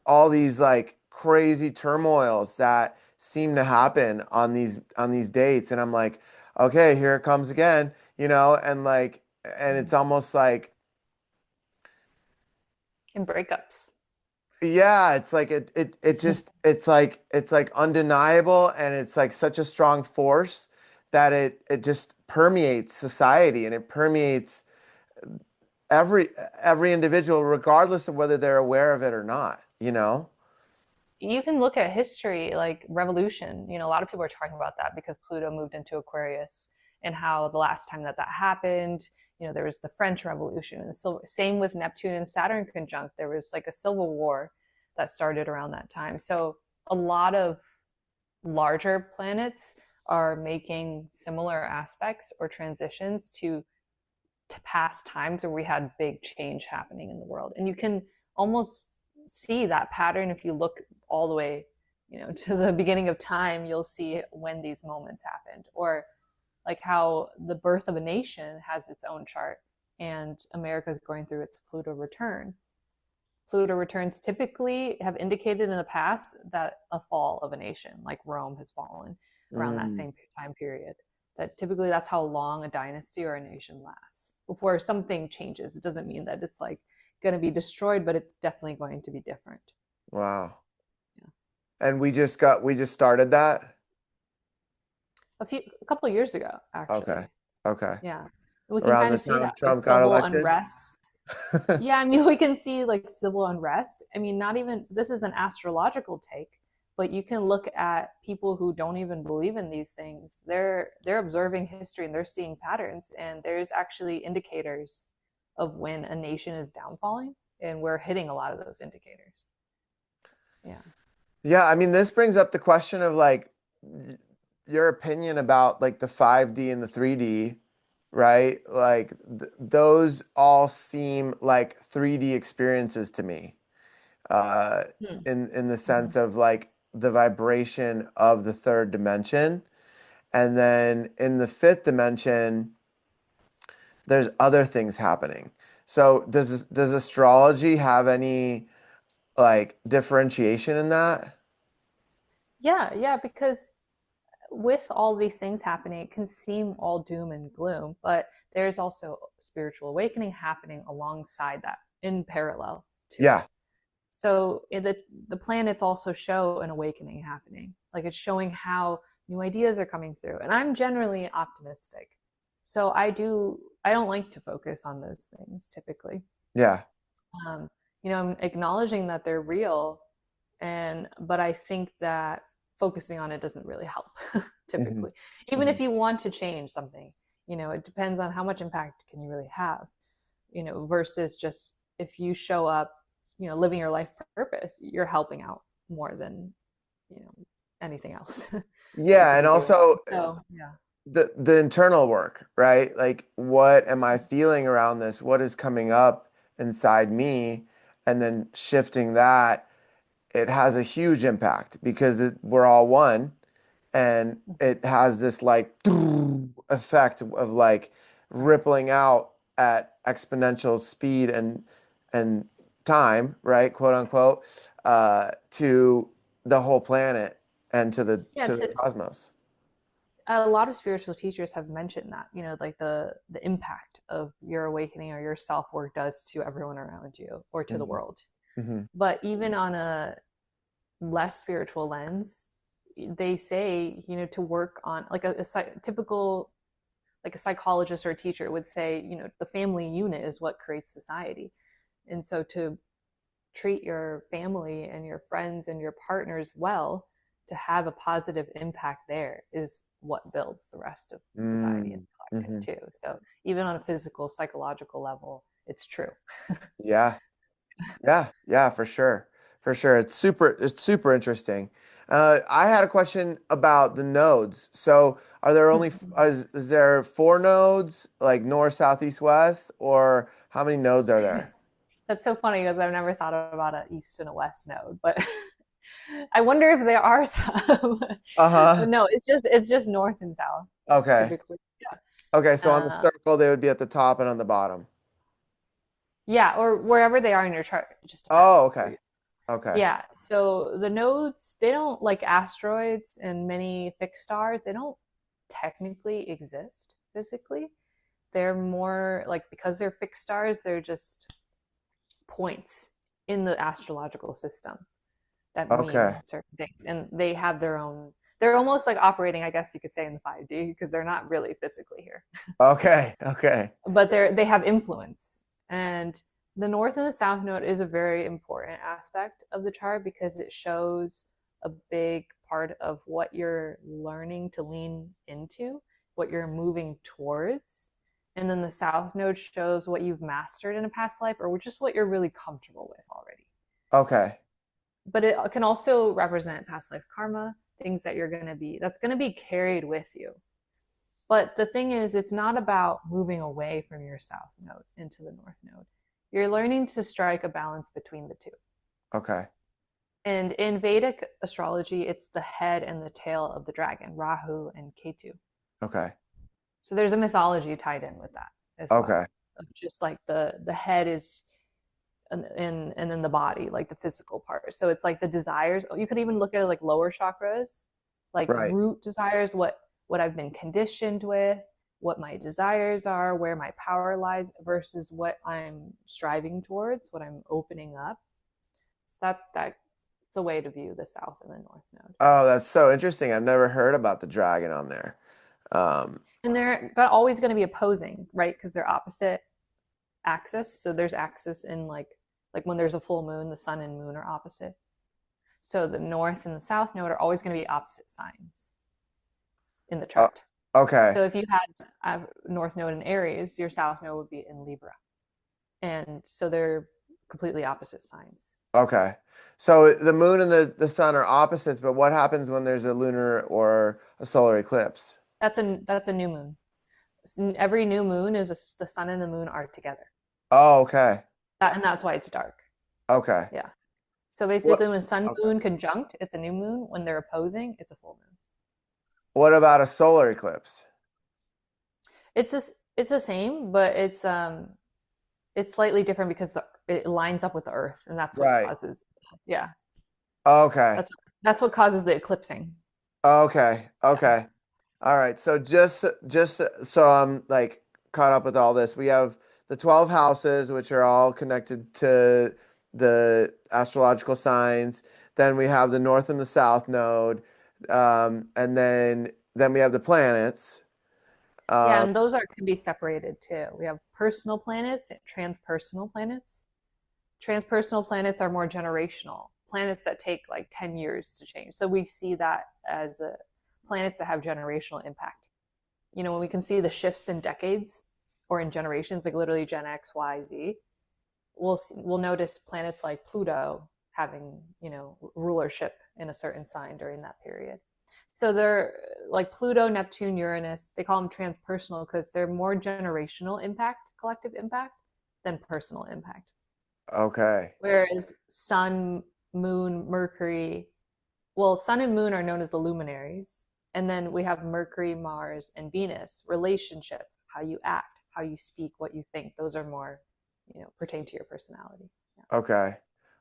all these like crazy turmoils that seem to happen on these dates. And I'm like, okay, here it comes again, and like, and it's almost like, And breakups. yeah, it's like it just it's like undeniable, and it's like such a strong force that it just permeates society, and it permeates every every individual regardless of whether they're aware of it or not, you know? You can look at history like revolution. A lot of people are talking about that because Pluto moved into Aquarius, and how the last time that happened, there was the French Revolution, and so same with Neptune and Saturn conjunct. There was like a civil war that started around that time. So a lot of larger planets are making similar aspects or transitions to past times where we had big change happening in the world. And you can almost see that pattern if you look all the way, to the beginning of time. You'll see when these moments happened, or like how the birth of a nation has its own chart, and America is going through its Pluto return. Pluto returns typically have indicated in the past that a fall of a nation, like Rome has fallen around that Mm, same time period. That typically that's how long a dynasty or a nation lasts before something changes. It doesn't mean that it's like going to be destroyed, but it's definitely going to be different. wow. Yeah. And we just started that? A couple of years ago, Okay. actually. Okay. Yeah. We can Around kind the of see time that with Trump got civil elected? unrest. Yeah, I mean, we can see like civil unrest. I mean, not even this is an astrological take, but you can look at people who don't even believe in these things. They're observing history and they're seeing patterns, and there's actually indicators of when a nation is downfalling, and we're hitting a lot of those indicators. Yeah. Yeah, I mean, this brings up the question of like your opinion about like the 5D and the 3D, right? Like th those all seem like 3D experiences to me. uh, Hmm. in the Mhm. sense of like the vibration of the third dimension. And then in the fifth dimension, there's other things happening. So does astrology have any like differentiation in that? Yeah, yeah, because with all these things happening, it can seem all doom and gloom, but there's also spiritual awakening happening alongside that in parallel to it. Yeah. So the planets also show an awakening happening. Like it's showing how new ideas are coming through. And I'm generally optimistic. So I don't like to focus on those things typically. Yeah. Um, I'm acknowledging that they're real, but I think that focusing on it doesn't really help Hmm. typically. Even Hmm. if you want to change something, it depends on how much impact can you really have, versus just if you show up, living your life purpose, you're helping out more than, you know, anything else that you Yeah, could and be doing. also So, yeah. the internal work, right? Like what am I feeling around this? What is coming up inside me? And then shifting that, it has a huge impact because we're all one and it has this like effect of like rippling out at exponential speed and time, right? Quote unquote, to the whole planet and to the Yeah, to the cosmos. a lot of spiritual teachers have mentioned that, like the impact of your awakening or your self work does to everyone around you or to the Hmm. world. Hmm. But even on a less spiritual lens, they say, to work on like typical, like a psychologist or a teacher would say, the family unit is what creates society. And so to treat your family and your friends and your partners well, to have a positive impact there is what builds the rest of society and Mm. the collective Hmm. too. So even on a physical, psychological level, it's true. Yeah. Yeah, yeah, for sure. For sure. It's super interesting. I had a question about the nodes. So are there only is there four nodes, like north, south, east, west, or how many nodes are there? That's so funny because I've never thought about an east and a west node, but I wonder if there are some. But Uh-huh. no, it's just north and south Okay. typically. Yeah. Okay, so on the Uh, circle they would be at the top and on the bottom. yeah, or wherever they are in your chart. It just Oh, depends where okay. you. Okay. Yeah. So the nodes, they don't like asteroids and many fixed stars. They don't technically exist physically. They're more like because they're fixed stars. They're just points in the astrological system that mean Okay. certain things, and they have their own. They're almost like operating, I guess you could say, in the 5D because they're not really physically here, Okay. Okay. but they have influence. And the north and the south node is a very important aspect of the chart because it shows a big part of what you're learning to lean into, what you're moving towards. And then the south node shows what you've mastered in a past life or just what you're really comfortable with already. Okay. But it can also represent past life karma, things that that's going to be carried with you. But the thing is, it's not about moving away from your south node into the north node. You're learning to strike a balance between the two. Okay. And in Vedic astrology, it's the head and the tail of the dragon, Rahu and Ketu. Okay. So there's a mythology tied in with that as well. Okay. Just like the head is and then the body, like the physical part. So it's like the desires. You could even look at it like lower chakras, like Right. root desires, what I've been conditioned with, what my desires are, where my power lies versus what I'm striving towards, what I'm opening up. That's a way to view the south and the north node. Oh, that's so interesting. I've never heard about the dragon on there. Um, And they're always going to be opposing, right? Because they're opposite axis. So there's axis in like when there's a full moon, the sun and moon are opposite. So the north and the south node are always going to be opposite signs in the oh, chart. okay. So if you had a north node in Aries, your south node would be in Libra. And so they're completely opposite signs. Okay. So the moon and the sun are opposites, but what happens when there's a lunar or a solar eclipse? That's a new moon. Every new moon is the sun and the moon are together. Oh, okay. And that's why it's dark. Okay. Yeah. So What basically when sun okay. moon conjunct, it's a new moon. When they're opposing, it's a full moon. What about a solar eclipse? It's the same, but it's slightly different because it lines up with the earth, and that's what Right. causes, yeah, Okay. that's what causes the eclipsing. Okay. Yeah. Okay. All right. So just so I'm like caught up with all this, we have the 12 houses, which are all connected to the astrological signs. Then we have the north and the south node. And then we have the planets. Yeah, Um, and those are can be separated too. We have personal planets and transpersonal planets. Transpersonal planets are more generational, planets that take like 10 years to change. So we see that as planets that have generational impact. You know, when we can see the shifts in decades or in generations, like literally Gen X, Y, Z, we'll notice planets like Pluto having, you know, rulership in a certain sign during that period. So they're like Pluto, Neptune, Uranus, they call them transpersonal because they're more generational impact, collective impact, than personal impact. okay. Whereas Sun, Moon, Mercury, well, Sun and Moon are known as the luminaries. And then we have Mercury, Mars, and Venus, relationship, how you act, how you speak, what you think. Those are more, you know, pertain to your personality. Yeah. Okay.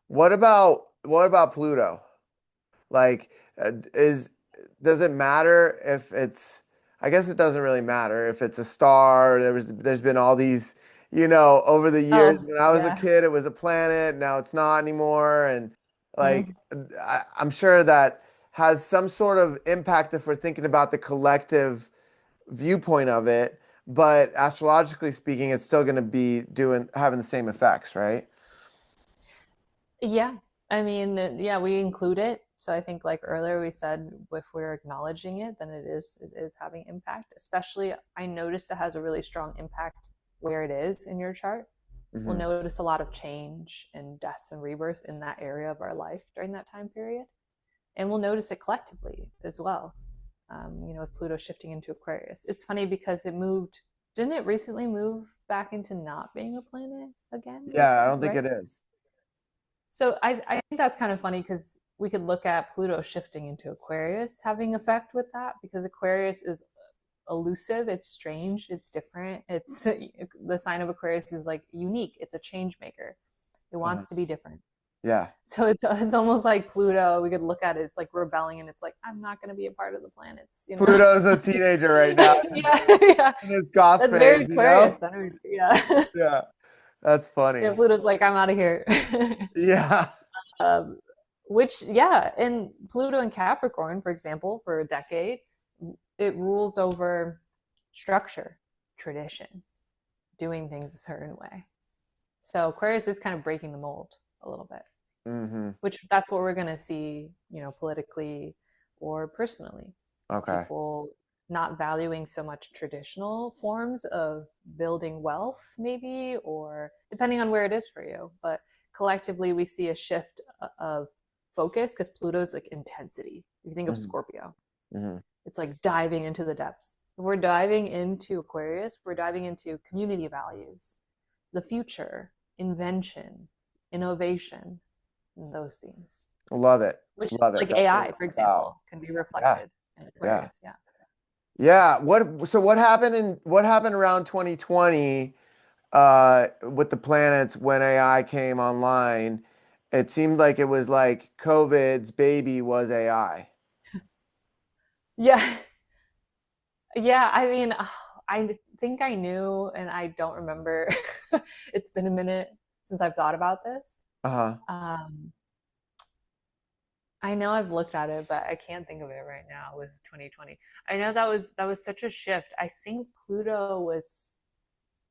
What about Pluto? Like, is does it matter if it's? I guess it doesn't really matter if it's a star. There's been all these, over the years. Oh, When I was a yeah. kid, it was a planet. Now it's not anymore. And like, Mm. I'm sure that has some sort of impact if we're thinking about the collective viewpoint of it. But astrologically speaking, it's still going to be having the same effects, right? Yeah. I mean, yeah, we include it. So I think like earlier we said if we're acknowledging it, then it is having impact. Especially I noticed it has a really strong impact where it is in your chart. We'll Hmm. notice a lot of change and deaths and rebirths in that area of our life during that time period. And we'll notice it collectively as well. You know, with Pluto shifting into Aquarius. It's funny because didn't it recently move back into not being a planet again Yeah, I recently, don't think right? it is. So I think that's kind of funny because we could look at Pluto shifting into Aquarius having effect with that because Aquarius is elusive, it's strange, it's different. It's the sign of Aquarius is like unique. It's a change maker. It Uh-huh. wants to be different. Yeah. So it's almost like Pluto. We could look at it. It's like rebelling, and it's like I'm not going to be a part of the planets. You know? Pluto's a teenager right now Yeah, yeah. in his goth That's very phase, you know? Aquarius energy. Yeah, Yeah, that's yeah. funny. Pluto's like I'm out of here. Yeah. um, which yeah, and Pluto in Capricorn, for example, for a decade, it rules over structure, tradition, doing things a certain way. So Aquarius is kind of breaking the mold a little bit, Hmm. which that's what we're going to see, you know, politically or personally. Okay. People not valuing so much traditional forms of building wealth, maybe, or depending on where it is for you. But collectively, we see a shift of focus because Pluto's like intensity. If you think of Hmm. Scorpio, Hmm. it's like diving into the depths. If we're diving into Aquarius, we're diving into community values, the future, invention, innovation, and those themes. Love it. Which, Love it. like That's what AI, it's for about. example, can be Yeah. reflected in Yeah. Aquarius. Yeah. Yeah. What happened around 2020 with the planets when AI came online? It seemed like it was like COVID's baby was AI. Yeah. Yeah. I mean, I think I knew, and I don't remember. It's been a minute since I've thought about this. Uh-huh. Um, I know I've looked at it, but I can't think of it right now with 2020. I know that was such a shift. I think Pluto was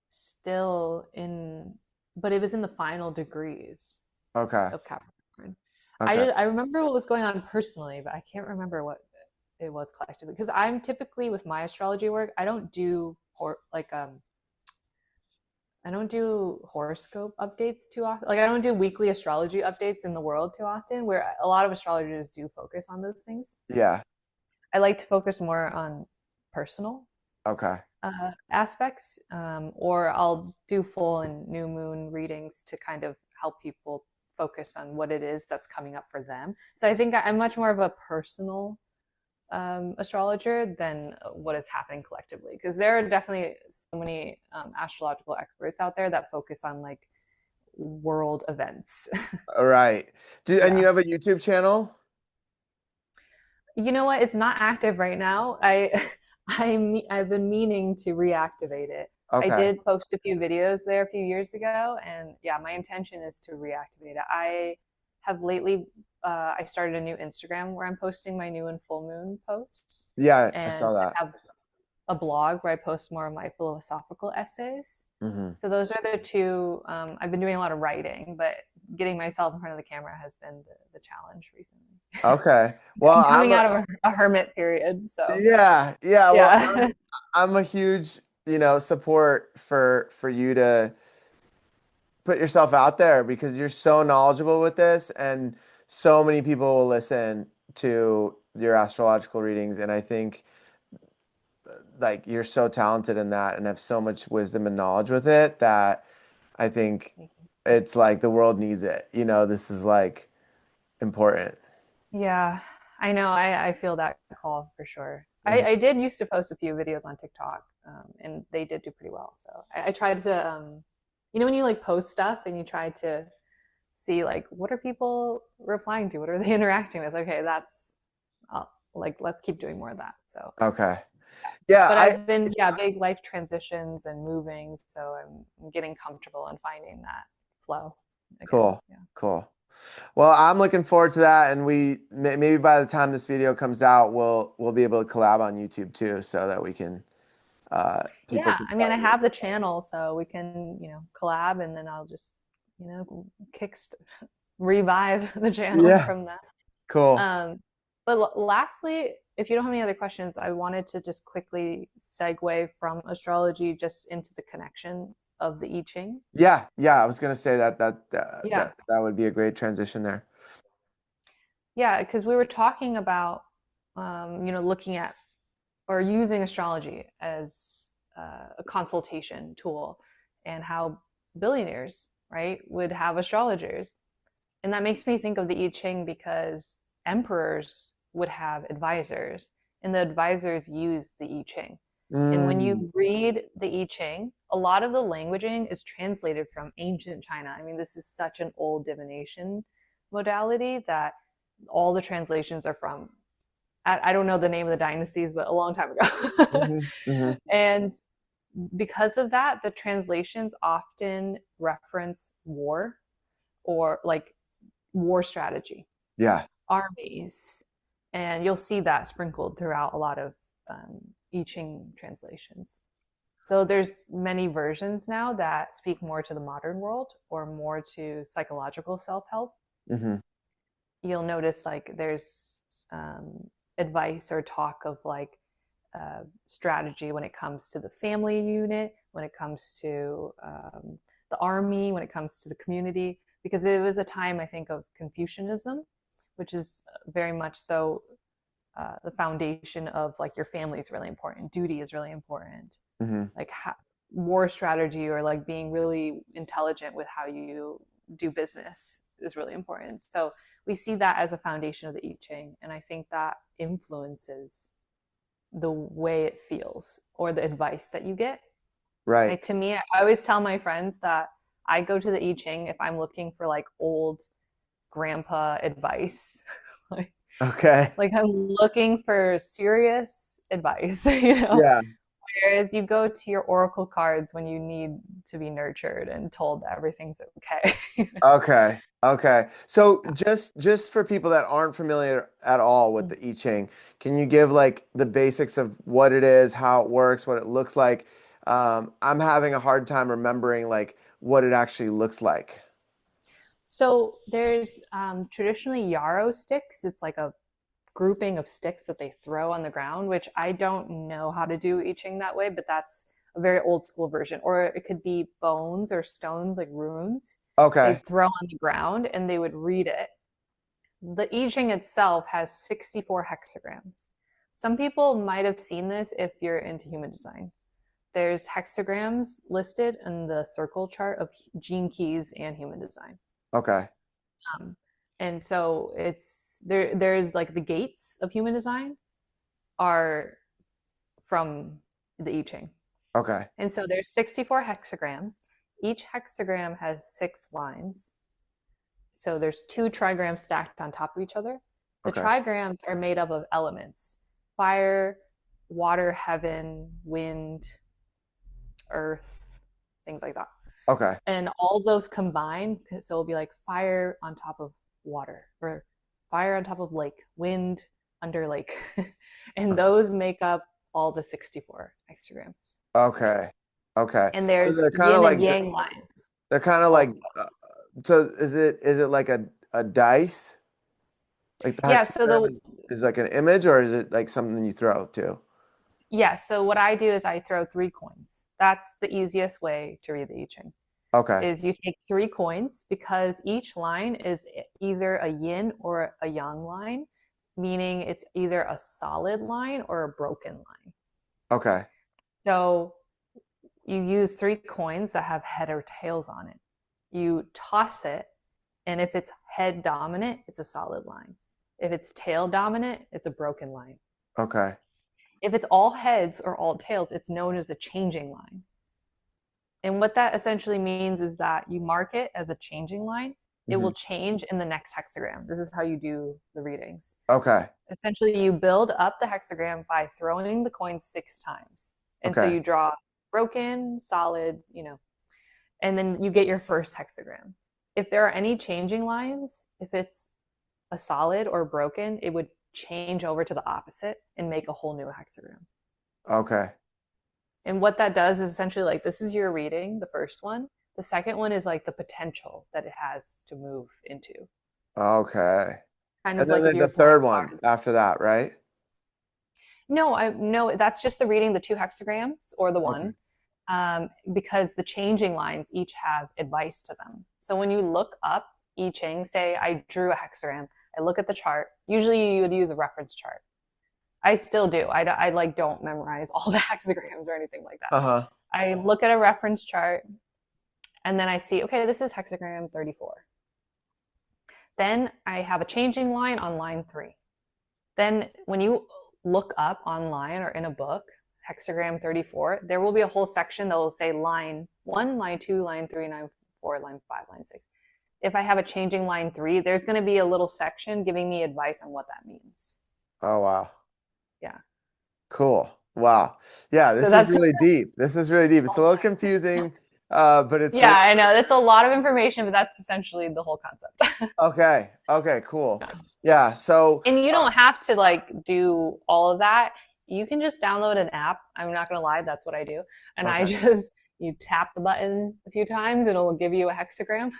still in, but it was in the final degrees Okay. of Capricorn. Okay. I remember what was going on personally, but I can't remember what it was collectively because I'm typically with my astrology work, I don't do I don't do horoscope updates too often. Like I don't do weekly astrology updates in the world too often, where a lot of astrologers do focus on those things. Yeah. I like to focus more on personal Okay. aspects, or I'll do full and new moon readings to kind of help people focus on what it is that's coming up for them. So I think I'm much more of a personal astrologer than what is happening collectively, because there are definitely so many astrological experts out there that focus on like world events. All right. And you Yeah. have a YouTube channel? You know what? It's not active right now. I've been meaning to reactivate it. I Okay. did post a few videos there a few years ago, and yeah, my intention is to reactivate it. I have lately I started a new Instagram where I'm posting my new and full moon posts, Yeah, I and saw that. I have a blog where I post more of my philosophical essays. Hmm. So those are the two. I've been doing a lot of writing, but getting myself in front of the camera has been the challenge recently. Okay. Well, I'm coming out of a hermit period, so yeah, well, yeah. I'm a huge, support for you to put yourself out there because you're so knowledgeable with this and so many people will listen to your astrological readings and I think like you're so talented in that and have so much wisdom and knowledge with it that I think it's like the world needs it. This is like important. Yeah, I know. I feel that call for sure. Mhm. I did used to post a few videos on TikTok, and they did do pretty well. So I tried to, when you like post stuff and you try to see like what are people replying to, what are they interacting with? Okay, that's like let's keep doing more of that. So, Okay. Yeah, but I've been big life transitions and moving, so I'm getting comfortable and finding that flow again. cool. Yeah. Cool. Well, I'm looking forward to that, and maybe by the time this video comes out, we'll be able to collab on YouTube too, so that we can people Yeah, can I mean, I find you. have the channel, so we can, collab, and then I'll just, kickst revive the channel Yeah, from that. cool. Um, but lastly, if you don't have any other questions, I wanted to just quickly segue from astrology just into the connection of the I Ching. Yeah, yeah. I was gonna say Yeah, that would be a great transition there. yeah, because we were talking about, looking at or using astrology as a consultation tool, and how billionaires, right, would have astrologers. And that makes me think of the I Ching because emperors would have advisors, and the advisors use the I Ching. And when Mm, you read the I Ching, a lot of the languaging is translated from ancient China. I mean, this is such an old divination modality that all the translations are from, I don't know the name of the dynasties, but a long time ago. hmm hmm And because of that, the translations often reference war or like war strategy, Yeah, armies, and you'll see that sprinkled throughout a lot of I Ching translations. So there's many versions now that speak more to the modern world or more to psychological self-help. hmm You'll notice like there's advice or talk of like strategy when it comes to the family unit, when it comes to the army, when it comes to the community, because it was a time, I think, of Confucianism, which is very much so the foundation of like your family is really important, duty is really important, hmm like war strategy or like being really intelligent with how you do business is really important. So we see that as a foundation of the I Ching, and I think that influences the way it feels or the advice that you get. Right. Like to me, I always tell my friends that I go to the I Ching if I'm looking for like old grandpa advice. like Okay. like I'm looking for serious advice, you know. Yeah. Whereas you go to your oracle cards when you need to be nurtured and told that everything's okay. Okay. Okay. So just for people that aren't familiar at all with the I Ching, can you give like the basics of what it is, how it works, what it looks like? I'm having a hard time remembering like what it actually looks like. So there's traditionally yarrow sticks. It's like a grouping of sticks that they throw on the ground, which I don't know how to do I Ching that way, but that's a very old school version. Or it could be bones or stones like runes. Okay. They'd throw on the ground and they would read it. The I Ching itself has 64 hexagrams. Some people might have seen this if you're into human design. There's hexagrams listed in the circle chart of gene keys and human design. Okay. Um, and so there's like the gates of human design are from the I Ching. Okay. And so there's 64 hexagrams. Each hexagram has 6 lines. So there's 2 trigrams stacked on top of each other. The Okay. trigrams are made up of elements: fire, water, heaven, wind, earth, things like that. Okay. And all those combined, so it'll be like fire on top of water, or fire on top of lake, wind under lake. And those make up all the 64 hexagrams. So, Okay. Okay. and So there's they're kind of yin and like yang lines they're kind of like also. so is it like a dice? Like the Yeah, so hexagram is like an image, or is it like something you throw too? so what I do is I throw 3 coins. That's the easiest way to read the I Ching. Okay. Is you take 3 coins, because each line is either a yin or a yang line, meaning it's either a solid line or a broken line. Okay. So you use 3 coins that have head or tails on it. You toss it, and if it's head dominant, it's a solid line. If it's tail dominant, it's a broken line. Okay. If it's all heads or all tails, it's known as a changing line. And what that essentially means is that you mark it as a changing line. It Hmm. will change in the next hexagram. This is how you do the readings. Okay. Essentially, you build up the hexagram by throwing the coin 6 times. And so Okay. you draw broken, solid, and then you get your first hexagram. If there are any changing lines, if it's a solid or broken, it would change over to the opposite and make a whole new hexagram. Okay. And what that does is essentially like, this is your reading, the first one. The second one is like the potential that it has to move into. Okay. Kind And of then like if there's a you're playing third one cards. after that, right? No, that's just the reading, the 2 hexagrams or the Okay. one, because the changing lines each have advice to them. So when you look up I Ching, say I drew a hexagram, I look at the chart. Usually you would use a reference chart. I still do. I like don't memorize all the hexagrams or anything like that. Uh-huh. I look at a reference chart, and then I see, okay, this is hexagram 34. Then I have a changing line on line 3. Then when you look up online or in a book, hexagram 34, there will be a whole section that will say line 1, line 2, line 3, line 4, line 5, line 6. If I have a changing line 3, there's going to be a little section giving me advice on what that means. Oh, wow. Yeah. Cool. Wow. Yeah, So this is that's, really deep. This is really deep. It's a little confusing, but it's yeah, really I know. That's a lot of information, but that's essentially the whole concept. okay. Okay, cool. Yeah. Yeah. So, And you don't have to like do all of that. You can just download an app. I'm not going to lie, that's what I do. And I okay. just, you tap the button a few times, it'll give you a hexagram.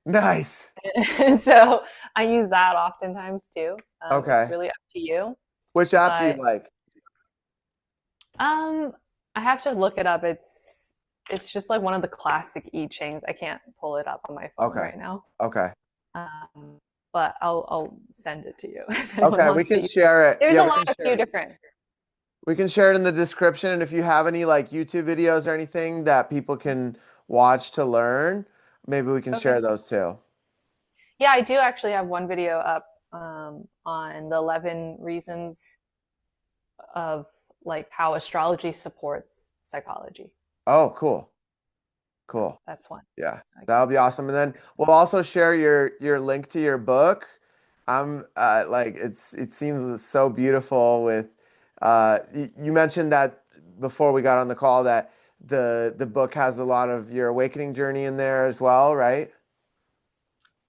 Nice. And so I use that oftentimes too. It's Okay. really up to you. Which app do you But like? um, I have to look it up. It's just like one of the classic I Chings. I can't pull it up on my phone Okay. right now. Okay. But I'll send it to you if anyone Okay, we wants to can use. share it. There's Yeah, a we can lot of share few it. different. We can share it in the description. And if you have any like YouTube videos or anything that people can watch to learn, maybe we can Okay. share those too. Yeah, I do actually have one video up on the 11 reasons of like how astrology supports psychology. Oh, cool. Yeah, Cool. that's one. Yeah, So I that'll can. be awesome. And then we'll also share your link to your book. I'm like it seems so beautiful with you mentioned that before we got on the call that the book has a lot of your awakening journey in there as well, right?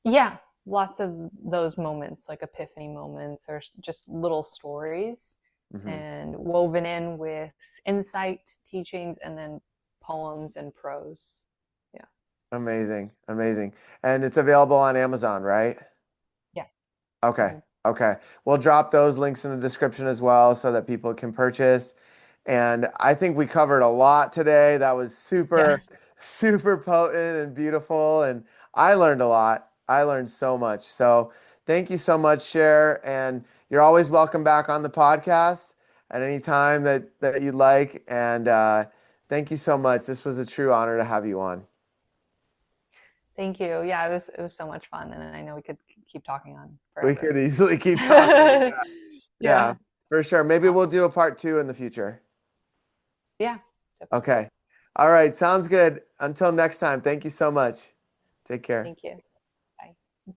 Yeah, lots of those moments, like epiphany moments, or just little stories, Hmm. and woven in with insight, teachings, and then poems and prose. Yeah. Amazing, amazing. And it's available on Amazon, right? Yeah. Okay. Mhm. Okay. We'll drop those links in the description as well so that people can purchase. And I think we covered a lot today. That was Yeah. super, super potent and beautiful. And I learned a lot. I learned so much. So thank you so much, Cher. And you're always welcome back on the podcast at any time that you'd like. And thank you so much. This was a true honor to have you on. Thank you. Yeah, it was so much fun, and I know we could keep talking on We forever. could easily keep talking. Yeah, Yeah. for sure. Maybe we'll do a part two in the future. Yeah, definitely. Okay. All right. Sounds good. Until next time. Thank you so much. Take care. Thank you.